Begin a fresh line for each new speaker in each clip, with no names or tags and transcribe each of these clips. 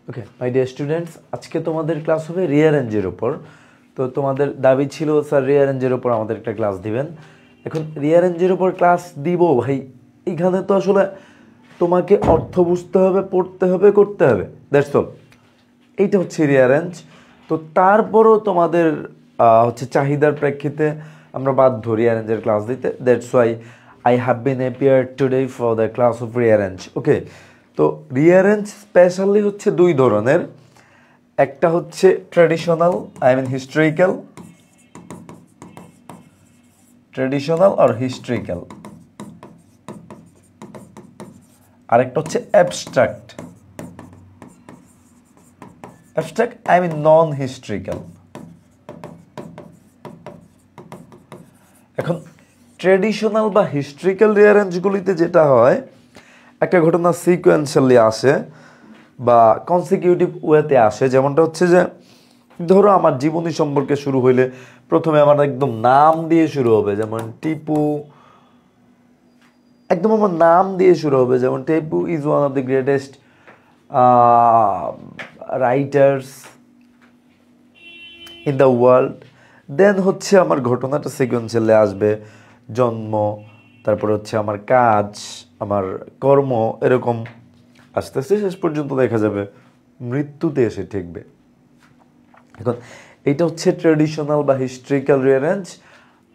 Okay my dear students, আজকে তোমাদের class হবে রিঅ্যারেঞ্জের উপর। তো তোমাদের দাবি ছিল স্যার রিঅ্যারেঞ্জের উপর আমাদের একটা ক্লাস দিবেন। এখন রিঅ্যারেঞ্জের উপর ক্লাস দিব ভাই, এইখানে তো আসলে তোমাকে অর্থ বুঝতে হবে, পড়তে হবে, করতে হবে, দ্যাটস অল। এইটা হচ্ছে রিঅ্যারেঞ্জ। তো তারপরও তোমাদের হচ্ছে চাহিদার প্রেক্ষিতে আমরা বাধ্য রিঅ্যারেঞ্জের ক্লাস দিতে। That's why I have been appeared today for the class of rearrange. Okay, তো রিঅ্যারেঞ্জ স্পেশালি হচ্ছে দুই ধরনের। একটা হচ্ছে traditional, I mean historical, traditional আর হিস্ট্রিক্যাল। আরেকটা হচ্ছে abstract, abstract I mean non historical. এখন ট্র্যাডিশনাল বা হিস্ট্রিক্যাল রিঅ্যারেঞ্জগুলিতে যেটা হয়, একটা ঘটনা সিকোয়েন্সিয়ালি আসে বা কনসিকিউটিভ ওয়েতে আসে। যেমনটা হচ্ছে যে ধরো আমার জীবনী সম্পর্কে শুরু হইলে প্রথমে আমার একদম নাম দিয়ে শুরু হবে, যেমন টিপু, একদম আমার নাম দিয়ে শুরু হবে, যেমন Tipu is one of the greatest writers in the world. Then হচ্ছে আমার ঘটনাটা সিকোয়েন্সিয়ালি আসবে, জন্ম, তারপরে হচ্ছে আমার কাজ, আমার কর্ম, এরকম আস্তে আস্তে শেষ পর্যন্ত দেখা যাবে মৃত্যুতে এসে ঠেকবে। এখন এইটা হচ্ছে ট্র্যাডিশনাল বা হিস্ট্রিক্যাল রিঅ্যারেঞ্জ।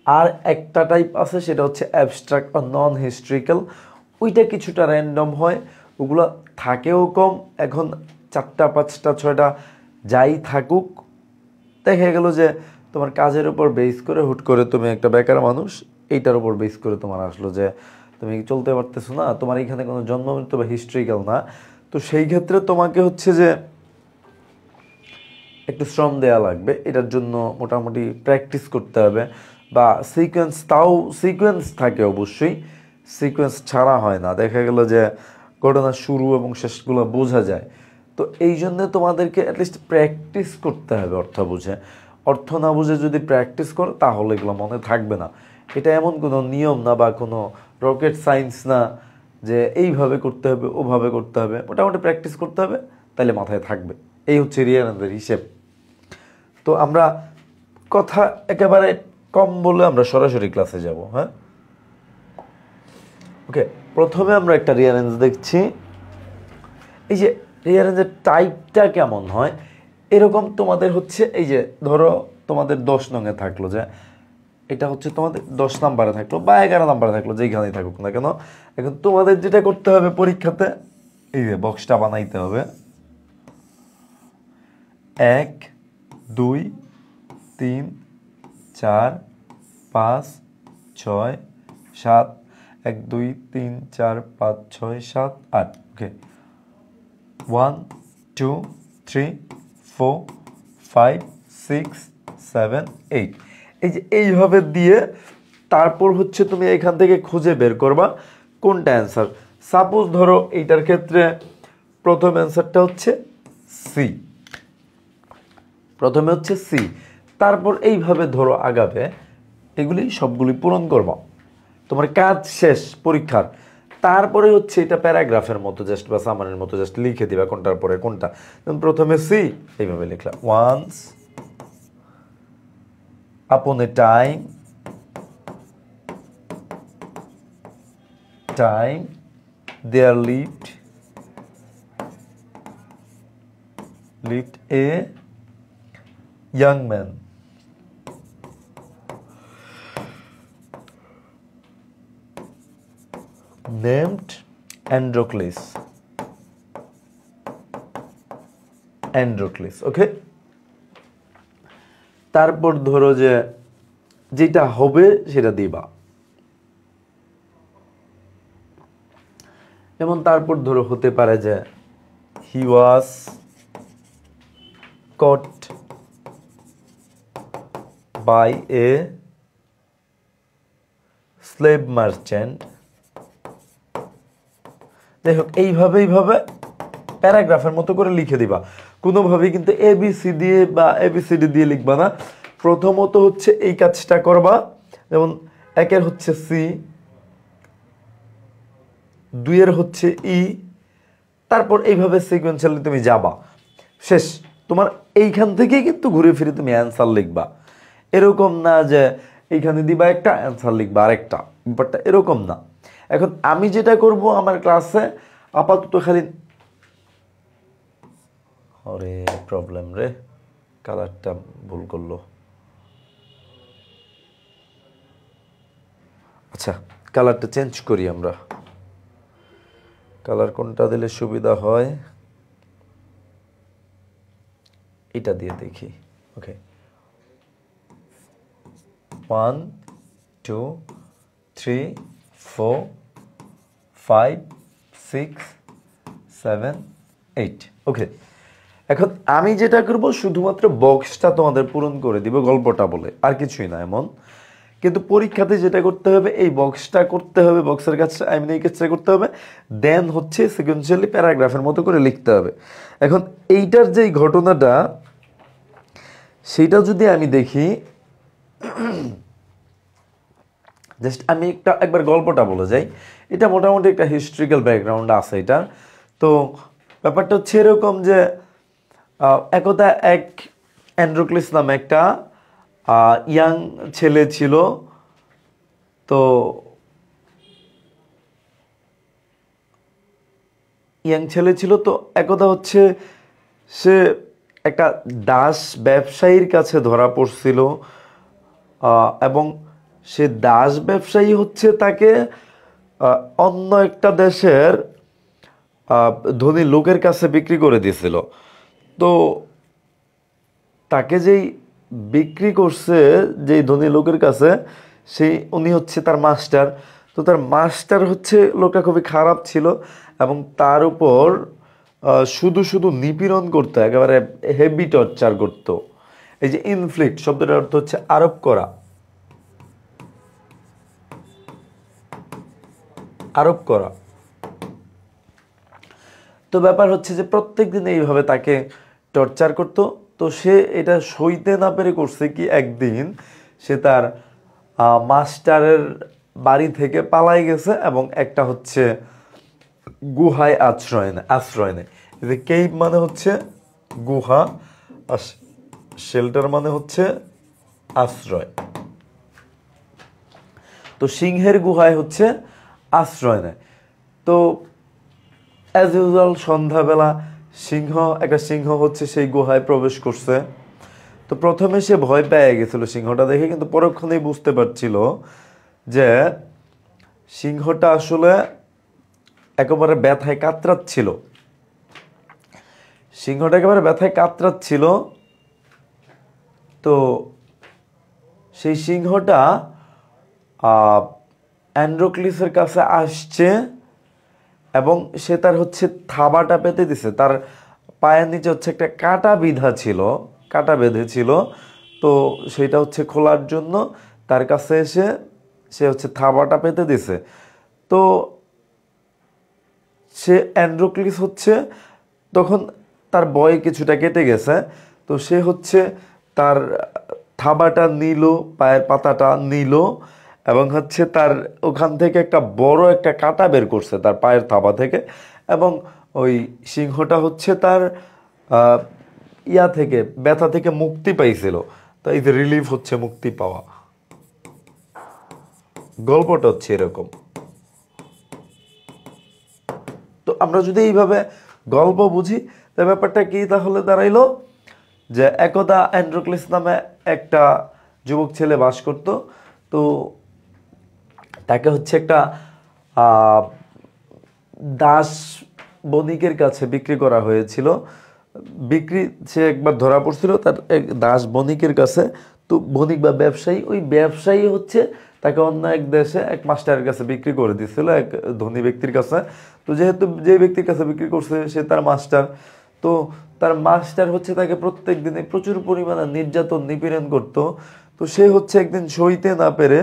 আর একটা টাইপ আছে, সেটা হচ্ছে অ্যাবস্ট্রাক্ট বা নন হিস্ট্রিক্যাল। ওইটা কিছুটা র্যান্ডম হয়, ওগুলো থাকেও কম। এখন 4টা 5টা 6টা যাই থাকুক, দেখা গেল যে তোমার কাজের উপর বেস করে হুট করে তুমি একটা বেকার মানুষ, এইটার উপর বেস করে তোমার আসলো যে তুমি চলতে পারতেছো না, তোমার এখানে কোনো জন্ম মৃত্যু বা হিস্ট্রিক্যাল না। তো সেই ক্ষেত্রে তোমাকে হচ্ছে যে একটু শ্রম দেওয়া লাগবে, এটার জন্য মোটামুটি প্র্যাকটিস করতে হবে। বা সিকোয়েন্স, তাও সিকোয়েন্স থাকে অবশ্যই, সিকোয়েন্স ছাড়া হয় না। দেখা গেল যে ঘটনার শুরু এবং শেষগুলো বোঝা যায়। তো এই জন্য তোমাদেরকে অ্যাটলিস্ট প্র্যাকটিস করতে হবে অর্থ বুঝে। অর্থ না বুঝে যদি প্র্যাকটিস করো তাহলে এগুলো মনে থাকবে না। এটা এমন কোনো নিয়ম না বা কোনো রকেট সায়েন্স না যে এইভাবে করতে হবে ওভাবে করতে হবে। মোটামুটি প্র্যাকটিস করতে হবে, তাহলে মাথায় থাকবে। এই হচ্ছে রিঅ্যারেঞ্জের হিসেব। তো আমরা কথা একেবারে কম বলে আমরা সরাসরি ক্লাসে যাব। হ্যাঁ, ওকে, প্রথমে আমরা একটা রিঅ্যারেঞ্জ দেখছি। এই যে রিঅ্যারেঞ্জের টাইপটা কেমন হয়, এরকম তোমাদের হচ্ছে এই যে ধরো তোমাদের 10 নঙে থাকলো, যে এটা হচ্ছে তোমাদের 10 নাম্বারে থাকলো বা 11 নাম্বারে থাকলো, যেখানেই থাকুক না কেন। এখন তোমাদের যেটা করতে হবে পরীক্ষাতে, এই যে বক্সটা বানাইতে হবে। 1 2 3 4 5 6 7, 1 2 3 4 5 6 7 8। ওকে, 1 2 3 4 5 6 7 8। এই যে এইভাবে দিয়ে তারপর হচ্ছে তুমি এখান থেকে খুঁজে বের করবা কোনটা অ্যান্সার। সাপোজ ধরো এইটার ক্ষেত্রে প্রথম অ্যান্সারটা হচ্ছে সি, প্রথমে হচ্ছে সি, তারপর এইভাবে ধরো আগাবে, এগুলি সবগুলি পূরণ করবা, তোমার কাজ শেষ পরীক্ষার। তারপরে হচ্ছে এটা প্যারাগ্রাফের মতো জাস্ট বা সামারের মতো জাস্ট লিখে দিবা কোনটার পরে কোনটা। প্রথমে সি, এইভাবে লিখলাম, once upon a time, time there lived a young man named Androcles. Okay, তারপর ধরো যে যেটা হবে সেটা দিবা। যেমন তারপর ধরো হতে পারে যে he was caught by a slave merchant। যাই হোক, এইভাবে প্যারাগ্রাফের মতো করে লিখে দিবা। কোনোভাবেই কিন্তু এবিসি দিয়ে বা এবিসিডি দিয়ে লিখবা না। প্রথমত হচ্ছে এই কাজটা করবা, যেমন 1-এর হচ্ছে সি, 2-এর হচ্ছে ই, তারপর এইভাবে সিকোয়েন্সিয়ালি তুমি যাবা। শেষ। তোমার এইখান থেকেই কিন্তু ঘুরে ফিরে তুমি অ্যান্সার লিখবা, এরকম না যে এইখানে দিবা একটা অ্যান্সার লিখবা আরেকটা, ব্যাপারটা এরকম না। এখন আমি যেটা করব আমার ক্লাসে আপাতত খালি, আরে প্রবলেম রে, কালারটা ভুল করলো। আচ্ছা কালারটা চেঞ্জ করি আমরা, কালার কোনটা দিলে সুবিধা হয়, এটা দিয়ে দেখি। ওকে 1 2 3 4 5 6 7 8। ওকে এখন আমি যেটা করব শুধুমাত্র বক্সটা তোমাদের পূরণ করে দিব গল্পটা বলে, আর কিছুই না এমন। কিন্তু পরীক্ষাতে যেটা করতে হবে এই বক্সটা করতে হবে, বক্সের কাজটা আই মিন এই কাজটা করতে হবে, দেন হচ্ছে সিকোয়েন্সিয়ালি প্যারাগ্রাফের মতো করে লিখতে হবে। এখন এইটার যেই ঘটনাটা সেইটা যদি আমি দেখি, জাস্ট আমি একবার গল্পটা বলে যাই। এটা মোটামুটি একটা হিস্ট্রিক্যাল ব্যাকগ্রাউন্ড আছে এটা। তো ব্যাপারটা হচ্ছে এরকম যে একদা এক অ্যান্ড্রোক্লিস নামে একটা ইয়াং ছেলে ছিল। তো তো একদা হচ্ছে সে একটা দাস ব্যবসায়ীর কাছে ধরা পড়ছিল, এবং সে দাস ব্যবসায়ী হচ্ছে তাকে অন্য একটা দেশের ধনী লোকের কাছে বিক্রি করে দিয়েছিল। তো তাকে যেই বিক্রি করছে যেই ধনী লোকের কাছে, উনি হচ্ছে তার মাস্টার। তো তার মাস্টার হচ্ছে লোকটা খুবই খারাপ ছিল এবং তার উপর শুধু শুধু নিপীড়ন করতো, একেবারে হেভি টর্চার করতো। এই যে ইনফ্লিক্ট শব্দটার অর্থ হচ্ছে আরোপ করা, আরোপ করা। তো ব্যাপার হচ্ছে যে প্রত্যেক দিন এইভাবে তাকে টর্চার করতো। তো সে এটা সইতে না পেরে করছে কি, একদিন সে তার মাস্টারের বাড়ি থেকে পালাই গেছে এবং একটা হচ্ছে গুহায় আশ্রয় নেয়। যে কেভ মানে হচ্ছে গুহা, আর শেল্টার মানে হচ্ছে আশ্রয়। তো সিংহের গুহায় হচ্ছে আশ্রয় নেয়। তো অ্যাজ ইউজুয়াল সন্ধ্যাবেলা একটা সিংহ হচ্ছে সেই গুহায় প্রবেশ করছে। তো প্রথমে সে ভয় পেয়ে গেছিল সিংহটা দেখে, কিন্তু পরক্ষণেই বুঝতে পারছিল যে সিংহটা আসলে একেবারে ব্যথায় কাতরাচ্ছিল। সিংহটা একেবারে ব্যথায় কাতরাচ্ছিল। তো সেই সিংহটা অ্যান্ড্রোক্লিসের কাছে আসছে এবং সে তার হচ্ছে থাবাটা পেতে দিছে। তার পায়ের নিচে হচ্ছে একটা কাঁটা বেঁধেছিল। তো সেটা হচ্ছে খোলার জন্য তার কাছে এসে সে হচ্ছে থাবাটা পেতে দিছে। তো সে অ্যান্ড্রোক্লিস হচ্ছে তখন তার বয় কিছুটা কেটে গেছে। তো সে হচ্ছে তার থাবাটা নিল, পায়ের পাতাটা নিল এবং হচ্ছে তার ওখান থেকে একটা বড় একটা কাঁটা বের করছে তার পায়ের থাবা থেকে। এবং ওই সিংহটা হচ্ছে তার ব্যথা থেকে মুক্তি পাইছিল। তো এই যে রিলিফ হচ্ছে মুক্তি পাওয়া, গল্পটা হচ্ছে এরকম। তো আমরা যদি এইভাবে গল্প বুঝি, তা ব্যাপারটা কি তাহলে দাঁড়াইলো যে একদা অ্যান্ড্রোক্লিস নামে একটা যুবক ছেলে বাস করত। তো তাকে হচ্ছে একটা দাস বণিকের কাছে বিক্রি করা হয়েছিল। সে একবার ধরা পড়ছিল তার এক দাস বণিকের কাছে। তো বণিক বা ব্যবসায়ী, ওই ব্যবসায়ী হচ্ছে তাকে অন্য এক দেশে এক মাস্টারের কাছে বিক্রি করে দিয়েছিল, এক ধনী ব্যক্তির কাছে। তো যেহেতু যে ব্যক্তির কাছে বিক্রি করছে সে তার মাস্টার, তো তার মাস্টার হচ্ছে তাকে প্রত্যেক দিনে প্রচুর পরিমাণে নির্যাতন নিপীড়ন করত। তো সে হচ্ছে একদিন সইতে না পেরে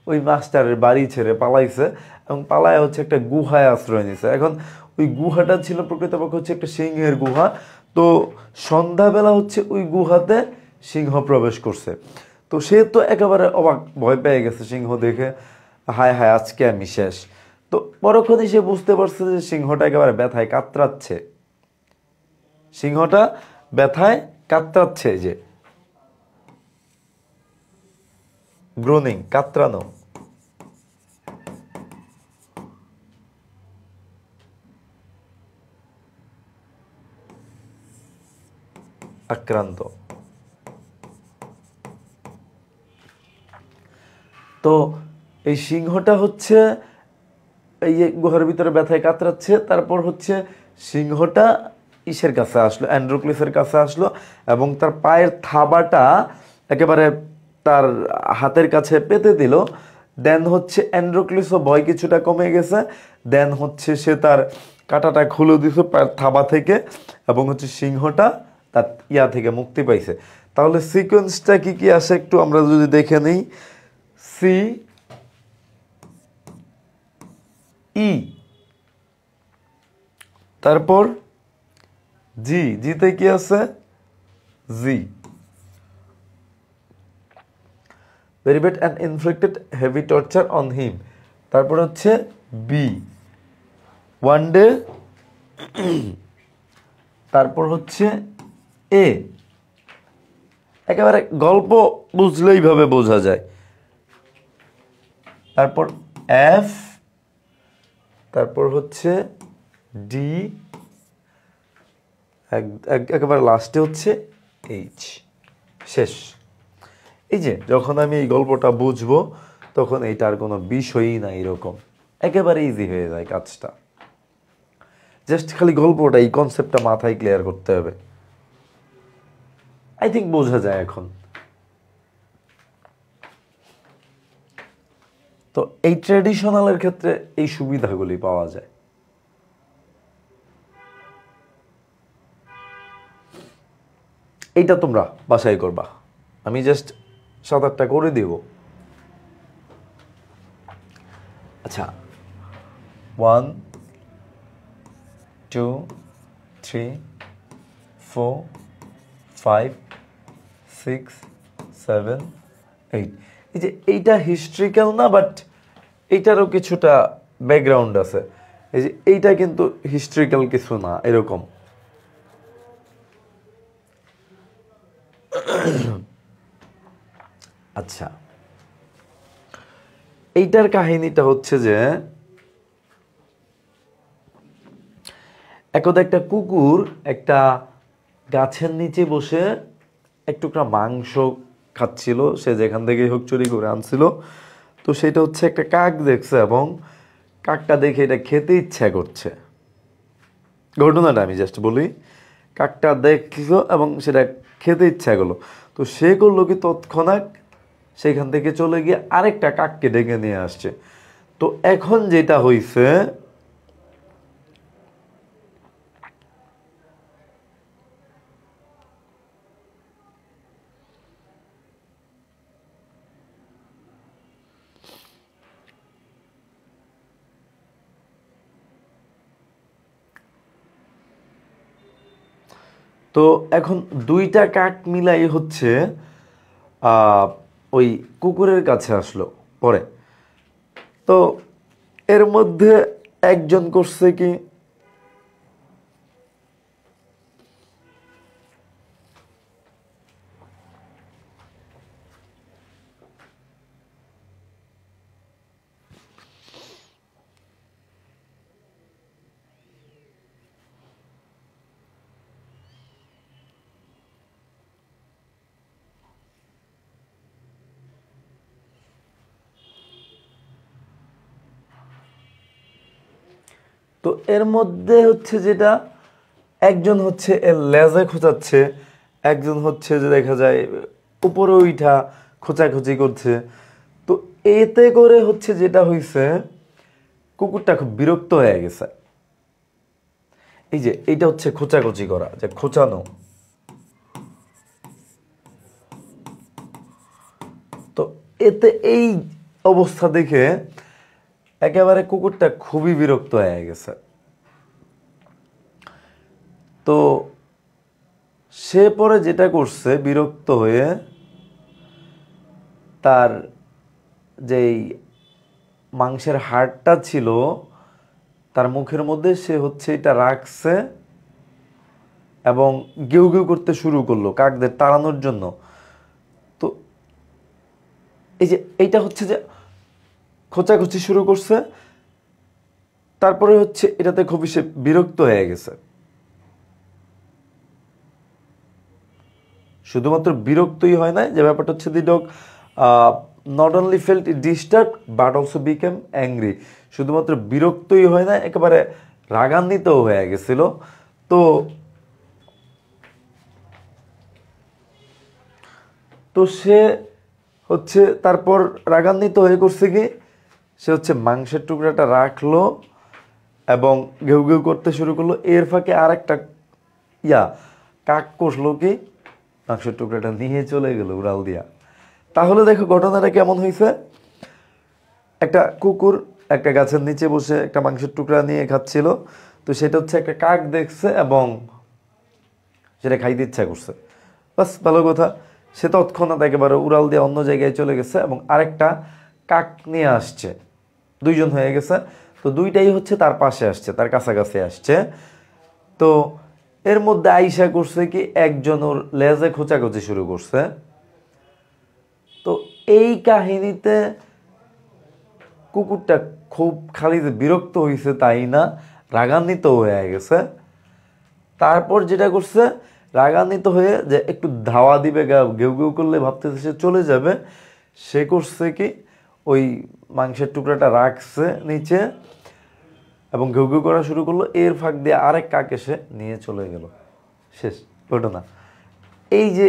ওই মাস্টারের বাড়ি ছেড়ে পালাইছে এবং পালায় হচ্ছে একটা গুহায় আশ্রয় নিছে। এখন ওই গুহাটা ছিল প্রকৃতপক্ষে হচ্ছে একটা সিংহের গুহা। তো সন্ধ্যাবেলা হচ্ছে ওই গুহাতে সিংহ প্রবেশ করছে। তো সে তো একেবারে অবাক, ভয় পেয়ে গেছে সিংহ দেখে, হায় হায় আজকে আমি শেষ। তো পরক্ষণেই সে বুঝতে পারছে যে সিংহটা একেবারে ব্যথায় কাতরাচ্ছে। সিংহটা ব্যথায় কাতরাচ্ছে, এই যে গ্রোনিং, কাতরানো। আক্রান্ত। তো এই সিংহটা হচ্ছে এই যে গুহার ভিতরে ব্যথায় কাতরাচ্ছে, তারপর হচ্ছে সিংহটা ইসের কাছে আসলো, অ্যান্ড্রোক্লিসের কাছে আসলো এবং তার পায়ের থাবাটা একেবারে তার হাতের কাছে পেতে দিল। দেন হচ্ছে অ্যান্ড্রোক্লিসও ভয় কিছুটা কমে গেছে। দেন হচ্ছে সে তার কাঁটাটা খুলে দিছে পায়ের থাবা থেকে এবং হচ্ছে সিংহটা তার ইয়া থেকে মুক্তি পাইছে। তাহলে সিকোয়েন্সটা কি কি আসে একটু আমরা যদি দেখে নিই। সি ই, তারপর জি, জিতে কি আছে? জি, very bad and inflicted heavy torture on him। তারপর হচ্ছে বি, ওয়ান ডে। তারপর হচ্ছে এ, একেবারে গল্প বুঝলেই ভাবে বোঝা যায়। তারপর এফ, তারপর হচ্ছে ডি, একেবারে লাস্টে হচ্ছে এইচ, শেষ। এই যে যখন আমি এই গল্পটা বুঝবো তখন এইটার কোনো বিষয়ই না, এরকম একেবারে ইজি হয়ে যায় কাজটা। জাস্ট খালি গল্পটা, এই কনসেপ্টটা মাথায় ক্লিয়ার করতে হবে। আই থিঙ্ক বোঝা যায় এখন। তো এই ট্র্যাডিশনালের ক্ষেত্রে এই সুবিধাগুলি পাওয়া যায়। এইটা তোমরা বাসায় করবা, আমি জাস্ট 7-8টা করে দেব। আচ্ছা, 1 2 3 4 5 6 7 8। এই যে এইটা হিস্ট্রিক্যাল না, বাট এইটারও কিছুটা ব্যাকগ্রাউন্ড আছে। এই যে এইটা কিন্তু হিস্ট্রিক্যাল কিছু না, এরকম। আচ্ছা, এইটার কাহিনীটা হচ্ছে যে একদা একটা কুকুর একটা গাছের নিচে বসে এক টুকরা মাংস খাচ্ছিল, সে যেখান থেকে হোক চুরি করে আনছিল। তো সেটা হচ্ছে একটা কাক দেখছে এবং কাকটা দেখে এটা খেতে ইচ্ছা করছে। ঘটনাটা আমি জাস্ট বলি, কাকটা দেখলো এবং সেটা খেতে ইচ্ছা করলো। তো সে করলো কি, তৎক্ষণাৎ সেখান থেকে চলে গিয়ে আরেকটা কাককে ডেকে নিয়ে আসছে। তো এখন যেটা হইছে, তো এখন দুইটা কাক মিলাই হচ্ছে ওই কুকুরের কাছে আসলো পরে। তো এর মধ্যে একজন করছে কি, তো এর মধ্যে হচ্ছে যেটা, একজন হচ্ছে এর লেজে খোঁচাচ্ছে, একজন হচ্ছে যে দেখা যায় উপরে উঠা খোঁচাখুচি করছে। তো এতে করে হচ্ছে যেটা হইছে, কুকুরটা খুব বিরক্ত হয়ে গেছে। এই যে এইটা হচ্ছে খোঁচাখুচি করা, যে খোঁচানো। তো এতে এই অবস্থা দেখে একেবারে কুকুরটা খুবই বিরক্ত হয়ে গেছে। তো সে পরে যেটা করছে, বিরক্ত হয়ে তার যেই মাংসের হাড়টা ছিল তার মুখের মধ্যে সে হচ্ছে এটা রাখছে এবং গেউ গেউ করতে শুরু করলো কাকদের তাড়ানোর জন্য। তো এই যে এইটা হচ্ছে যে খোঁচাখুচি শুরু করছে, তারপরে হচ্ছে এটাতে খুবই সে বিরক্ত হয়ে গেছে। শুধুমাত্র বিরক্তই হয় না, যে ব্যাপারটা হচ্ছে দি dog not only felt disturb but also became angry. শুধুমাত্র বিরক্তই হয় না, একেবারে রাগান্বিতও হয়ে গেছিল। তো তো সে হচ্ছে তারপর রাগান্বিত হয়ে করছে কি, সে হচ্ছে মাংসের টুকরাটা রাখলো এবং ঘেউ ঘেউ করতে শুরু করলো। এর ফাঁকে আর একটা কাক কষলো কি, মাংসের টুকরাটা নিয়ে চলে গেল উড়াল দিয়া। তাহলে দেখো ঘটনাটা কেমন হয়েছে। একটা কুকুর একটা গাছের নিচে বসে একটা মাংসের টুকরা নিয়ে খাচ্ছিল। তো সেটা হচ্ছে একটা কাক দেখছে এবং সেটা খাইতে ইচ্ছা করছে। বাস ভালো কথা, সে তৎক্ষণাৎ একেবারে উড়াল দিয়ে অন্য জায়গায় চলে গেছে এবং আরেকটা কাক নিয়ে আসছে। দুইজন হয়ে গেছে। তো দুইটাই হচ্ছে তার পাশে আসছে, তার কাছাকাছি আসছে। তো এর মধ্যে আইসা করছে কি, একজন ওর লেজে খোঁচাখুচি শুরু করছে। তো এই কাহিনীতে কুকুরটা খুব খালি যে বিরক্ত হয়েছে তাই না, রাগান্বিত হয়ে গেছে। তারপর যেটা করছে, রাগান্বিত হয়ে যে একটু ধাওয়া দিবে, ঘেউ ঘেউ করলে ভাবতেছে সে চলে যাবে, সে করছে কি ওই মাংসের টুকরাটা রাখছে নিচে এবং ঘেউ ঘেউ করা শুরু করলো। এর ফাঁক দিয়ে আরেক কাক এসে নিয়ে চলে গেল। শেষ ঘটনা। এই যে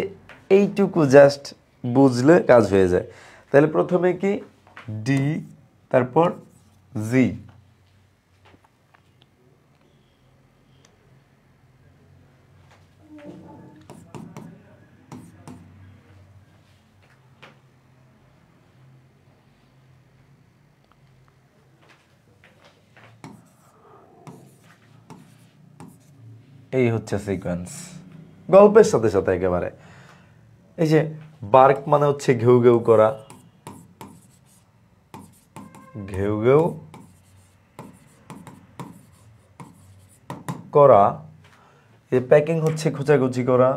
এইটুকু জাস্ট বুঝলে কাজ হয়ে যায়। তাহলে প্রথমে কি ডি, তারপর জি। এই হচ্ছে সিকোয়েন্স গল্পের সাথে সাথে একেবারে। এই যে বার্ক মানে হচ্ছে ঘেউ ঘেউ করা, ঘেউ ঘেউ করা। এই প্যাকিং হচ্ছে খোঁচাখুচি করা।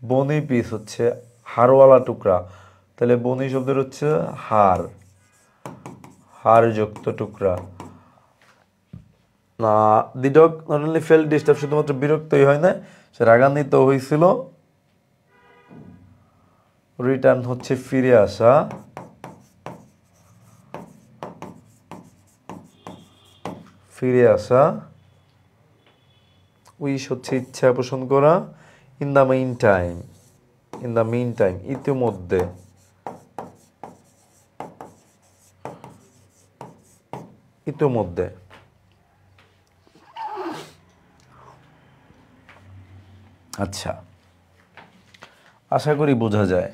বনি পিস হচ্ছে হাড়ওয়ালা টুকরা। তাহলে বনি শব্দের হচ্ছে হাড়, হাড়যুক্ত টুকরা। না, দি dog not only felt disturb, শুধুমাত্র বিরক্তই হয় না, সে রাগান্বিত হয়েছিল। রিটার্ন হচ্ছে ফিরে আসা, ফিরে আসা। উইশ হচ্ছে ইচ্ছা পোষণ করা। In the main time, in the main time ইতিমধ্যে, ইতিমধ্যে। আচ্ছা, আশা করি বোঝা যায়।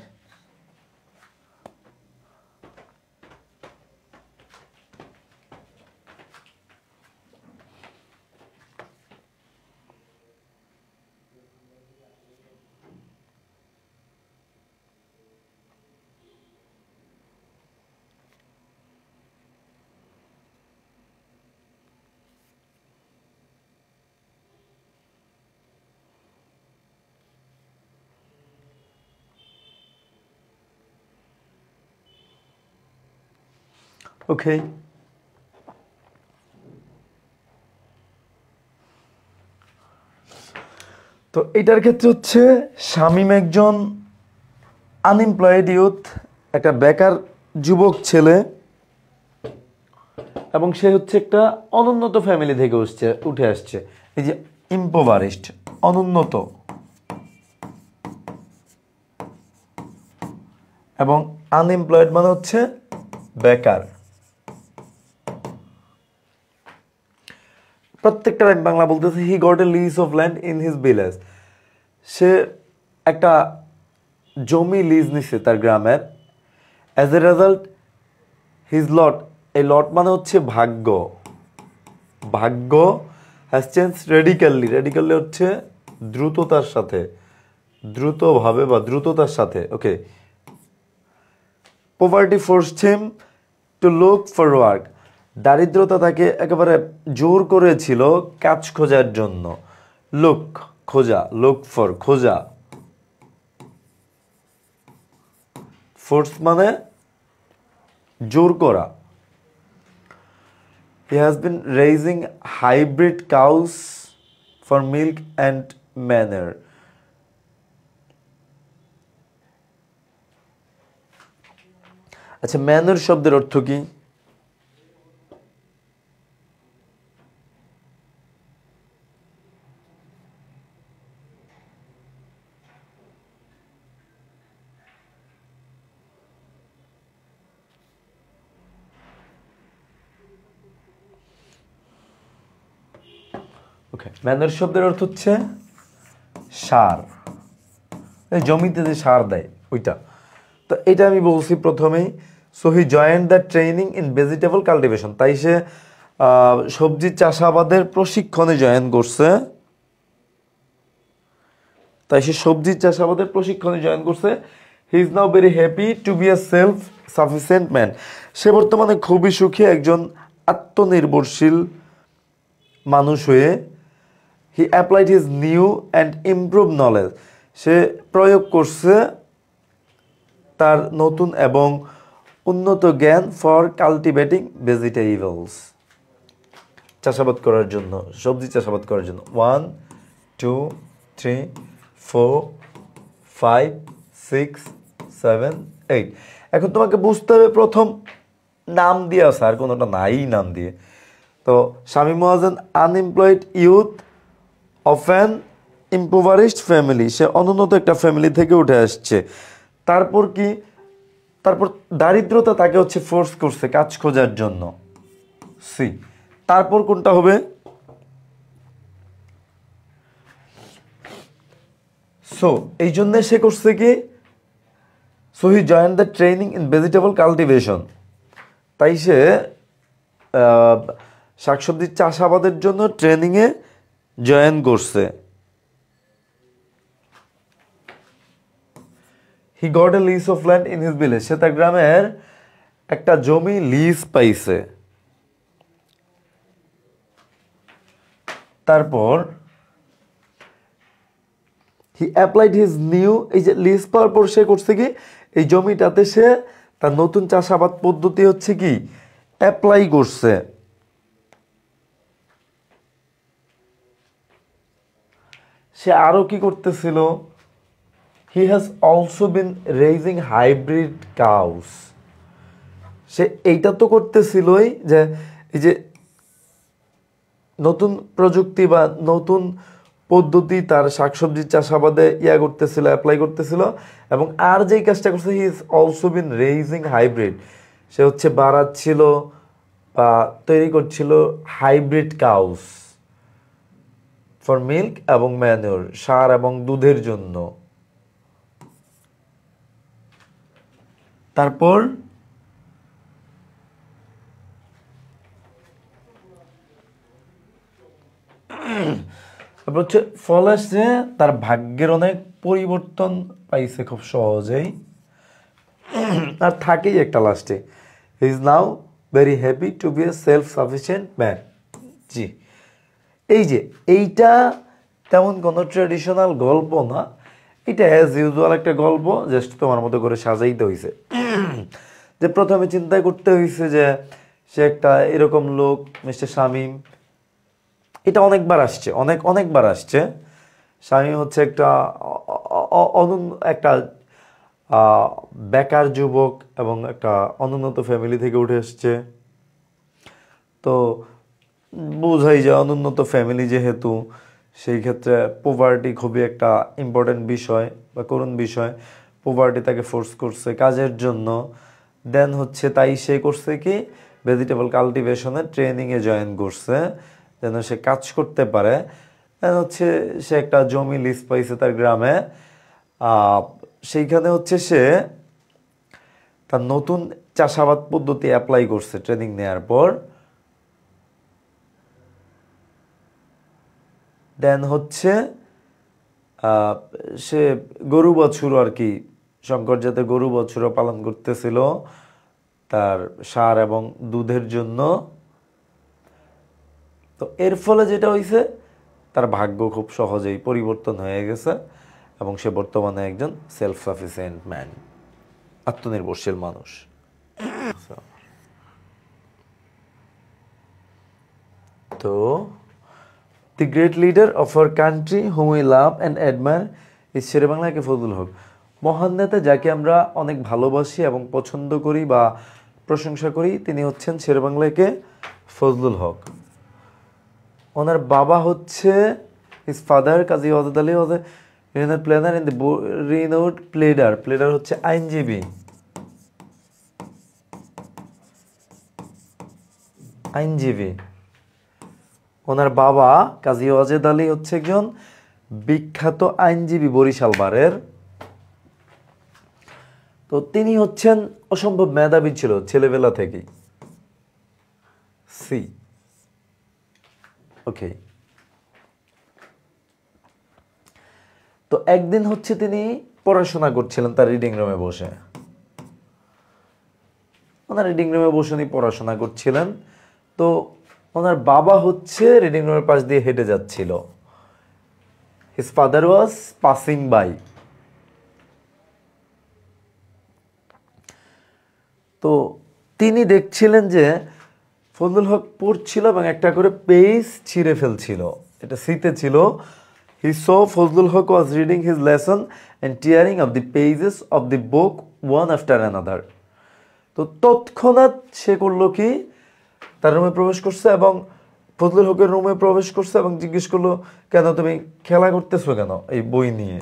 ওকে, তো এটার ক্ষেত্রে হচ্ছে শামীম একজন আনএমপ্লয়েড ইউথ, একটা বেকার যুবক ছেলে, এবং সে হচ্ছে একটা অনুন্নত ফ্যামিলি থেকে উঠে আসছে। এই যে ইম্পোভারিস্ট, অনুন্নত, এবং আনএমপ্লয়েড মানে হচ্ছে বেকার। প্রত্যেকটা লাইন বাংলা বলতেছে। He got a lease of land in his village. সে একটা জমি লিজ নিছে তার গ্রামের। As a result his lot, এই লট মানে হচ্ছে ভাগ্য, ভাগ্য হ্যাজ চেঞ্জ রেডিক্যালি। রেডিক্যালি হচ্ছে দ্রুততার সাথে, দ্রুতভাবে বা দ্রুততার সাথে। Okay, poverty forced him to look for work, দারিদ্রতা তাকে একেবারে জোর করেছিল কাজ খোঁজার জন্য। লুক খোঁজা, লুক ফর খোঁজা, ফোর্স মানে জোর করা। He has been raising hybrid cows for milk and manure. আচ্ছা, ম্যানুর শব্দের অর্থ কি? ওকে, ম্যানুর শব্দের অর্থ হচ্ছে সার, জমিতে যে সার দেয় ওইটা। তো এটা আমি বলছি প্রথমেই। So he joined the training in vegetable cultivation, তাই সে সবজি চাষাবাদের প্রশিক্ষণে জয়েন করছে। He is now very happy to be a self sufficient man. সে বর্তমানে খুবই সুখী একজন আত্মনির্ভরশীল মানুষ হয়ে। He applied his new and improve knowledge, সে প্রয়োগ করছে তার নতুন এবং উন্নত জ্ঞান ফর কাল্টিভেটিং ভেজিটেবলস, চাষাবাদ করার জন্য, সবজি চাষাবাদ করার জন্য। 1 2 3 4 5 6 7 8। এখন তোমাকে বুঝতে হবে প্রথম নাম দিয়ে আছে, আর কোনোটা নাই নাম দিয়ে। তো Shamim was an unemployed youth of an impoverished family, সে অনুন্নত একটা ফ্যামিলি থেকে উঠে আসছে। তারপর কি? তারপর দারিদ্রতা তাকে হচ্ছে ফোর্স করছে কাজ খোঁজার জন্য। সি, তারপর কোনটা হবে? সো এই জন্য সে করছে কি? So he joined the training in vegetable cultivation, তাই সে শাকসবজির চাষাবাদের জন্য ট্রেনিংয়ে জয়েন করছে। He got a lease of land in his village, সে তার গ্রামের একটা জমি লিজ পাইছে। তারপর হি অ্যাপ্লাইড হিজ নিউ, এই যে লিজ পাওয়ার পর সে করছে কি? এই জমিটাতে সে তার নতুন চাষাবাদ পদ্ধতি হচ্ছে কি অ্যাপ্লাই করছে। সে আরো কি করতেছিল? He has also been raising hybrid cows, সে এইটা তো করতেছিলই যে এই যে নতুন প্রযুক্তি বা নতুন পদ্ধতি তার শাকসবজির চাষাবাদে করতেছিল, অ্যাপ্লাই করতেছিল। এবং আর যেই কাজটা করছে, he is also been raising hybrid, সে হচ্ছে বাড়াচ্ছিল বা তৈরি করছিল হাইব্রিড কাউস ফর মিল্ক এবং ম্যানুর, সার এবং দুধের জন্য। তারপর হচ্ছে ফল আসছে, তার ভাগ্যের অনেক পরিবর্তন পাইছে খুব সহজেই। আর থাকেই একটা লাস্টে, he is now very happy to be a self sufficient man. জি, এই যে এইটা তেমন কোনো ট্র্যাডিশনাল গল্প না, এটা অ্যাজ ইউজুয়াল একটা গল্প, জাস্ট তোমার মতো করে সাজাইতে হয়েছে। যে প্রথমে চিন্তা করতে হয়েছে যে সে একটা এরকম লোক, মিস্টার শামীম, এটা অনেকবার আসছে, অনেকবার আসছে। শামীম হচ্ছে একটা একটা বেকার যুবক এবং একটা অনুন্নত ফ্যামিলি থেকে উঠে এসছে। তো বোঝাই যায় অনুন্নত ফ্যামিলি যেহেতু, সেই ক্ষেত্রে পোভার্টি খুবই একটা ইম্পর্টেন্ট বিষয় বা করুণ বিষয়। পোভার্টি তাকে ফোর্স করছে কাজের জন্য। দেন হচ্ছে তাই সে করছে কি ভেজিটেবল কাল্টিভেশনে ট্রেনিংয়ে জয়েন করছে যেন সে কাজ করতে পারে। দেন হচ্ছে সে একটা জমি লিজ পাইছে তার গ্রামে, সেইখানে হচ্ছে সে তার নতুন চাষাবাদ পদ্ধতি অ্যাপ্লাই করছে ট্রেনিং নেওয়ার পর। দেন হচ্ছে সে গরু বাছুর আর কি, শঙ্কর জাতের গরু বাছুরও পালন করতেছিল। তার সার এবং দুধের জন্য। তো এর ফলে যেটা হয়েছে, তার ভাগ্য খুব সহজেই পরিবর্তন হয়ে গেছে এবং সে বর্তমানে একজন সেলফ সাফিসিয়েন্ট ম্যান, আত্মনির্ভরশীল মানুষ। তো the great leader of our country whom we love and admire is Sher-e-Bangla K Fazlul Huq. মহান নেতা যাকে আমরা অনেক ভালোবাসি এবং পছন্দ করি বা প্রশংসা করি, তিনি হচ্ছেন শেরেবাংলাকে ফজলুল হক। ওনার বাবা হচ্ছে his father Kazi Wajed Ali was a renowned pleader in the renowned pleader. Pleader হচ্ছে আইনজীবী। আইনজীবী ওনার বাবা কাজী ওয়াজেদ আলী হচ্ছে একজন বিখ্যাত আইনজীবী বরিশাল বারের। তো তিনি হচ্ছেন অসম্ভব মেধাবী ছিল ছেলেবেলা থেকেই। সি ওকে। তো একদিন হচ্ছে তিনি পড়াশোনা করছিলেন তার রিডিং রুমে বসে। ওনার রিডিং রুমে বসে উনি পড়াশোনা করছিলেন। তো ওনার বাবা হচ্ছে রিডিং রুমের পাশ দিয়ে হেঁটে যাচ্ছিল। His father was passing by. তো তিনি দেখছিলেন যে ফজলুল হক পড়ছিল এবং একটা করে পেজ ছিঁড়ে ফেলছিল। এটা সিতে ছিল। He so Fazlul Huq was reading his lesson and tearing of the pages of the book one after another. তো তৎক্ষণাৎ সে করলো কি, তার রুমে প্রবেশ করছে এবং ফজলুল হকের রুমে প্রবেশ করছে এবং জিজ্ঞেস করলো, কেন তুমি খেলা করতেছো কেন এই বই নিয়ে?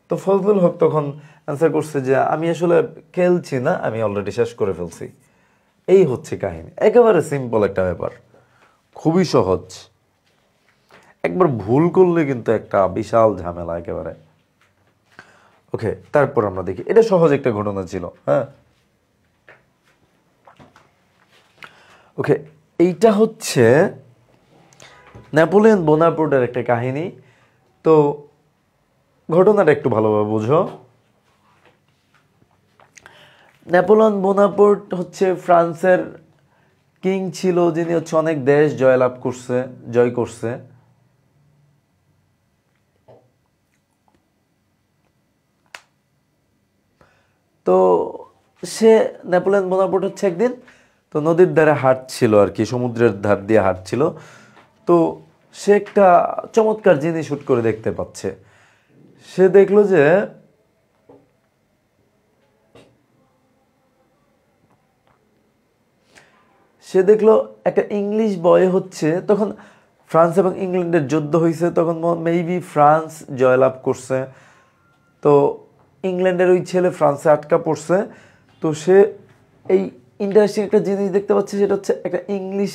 তো ফজলুল হক তখন অ্যান্সার করছে যে আমি আসলে খেলছি না, আমি অলরেডি শেষ করে ফেলছি। এই হচ্ছে কাহিনী। একেবারে সিম্পল একটা ব্যাপার, খুবই সহজ। একবার ভুল করলে কিন্তু একটা বিশাল ঝামেলা একেবারে। ওকে, তারপর আমরা দেখি, এটা সহজ একটা ঘটনা ছিল। হ্যাঁ, ওকে, এইটা হচ্ছে নেপোলিয়ন বোনাপার্টের একটা কাহিনী। তো ঘটনাটা একটু ভালোভাবে বুঝো। নেপোলিয়ন বোনাপার্ট হচ্ছে ফ্রান্সের কিং ছিল, যিনি হচ্ছে অনেক দেশ জয় করছে। তো সে নেপোলিয়ন বোনাপার্ট হচ্ছে একদিন তো নদীর ধারে হাঁটছিল আর কি, সমুদ্রের ধার দিয়ে হাঁটছিল। তো সে একটা চমৎকার জিনিস হুট করে দেখতে পাচ্ছে। সে দেখলো যে একটা ইংলিশ বয় হচ্ছে, তখন ফ্রান্স এবং ইংল্যান্ডের যুদ্ধ হয়েছে, তখন মেবি ফ্রান্স জয়লাভ করছে। তো ইংল্যান্ডের ওই ছেলে ফ্রান্সে আটকা পড়ছে। তো সে এই ইন্টারেস্টিং একটা জিনিস দেখতে পাচ্ছে, সেটা হচ্ছে একটা ইংরেজ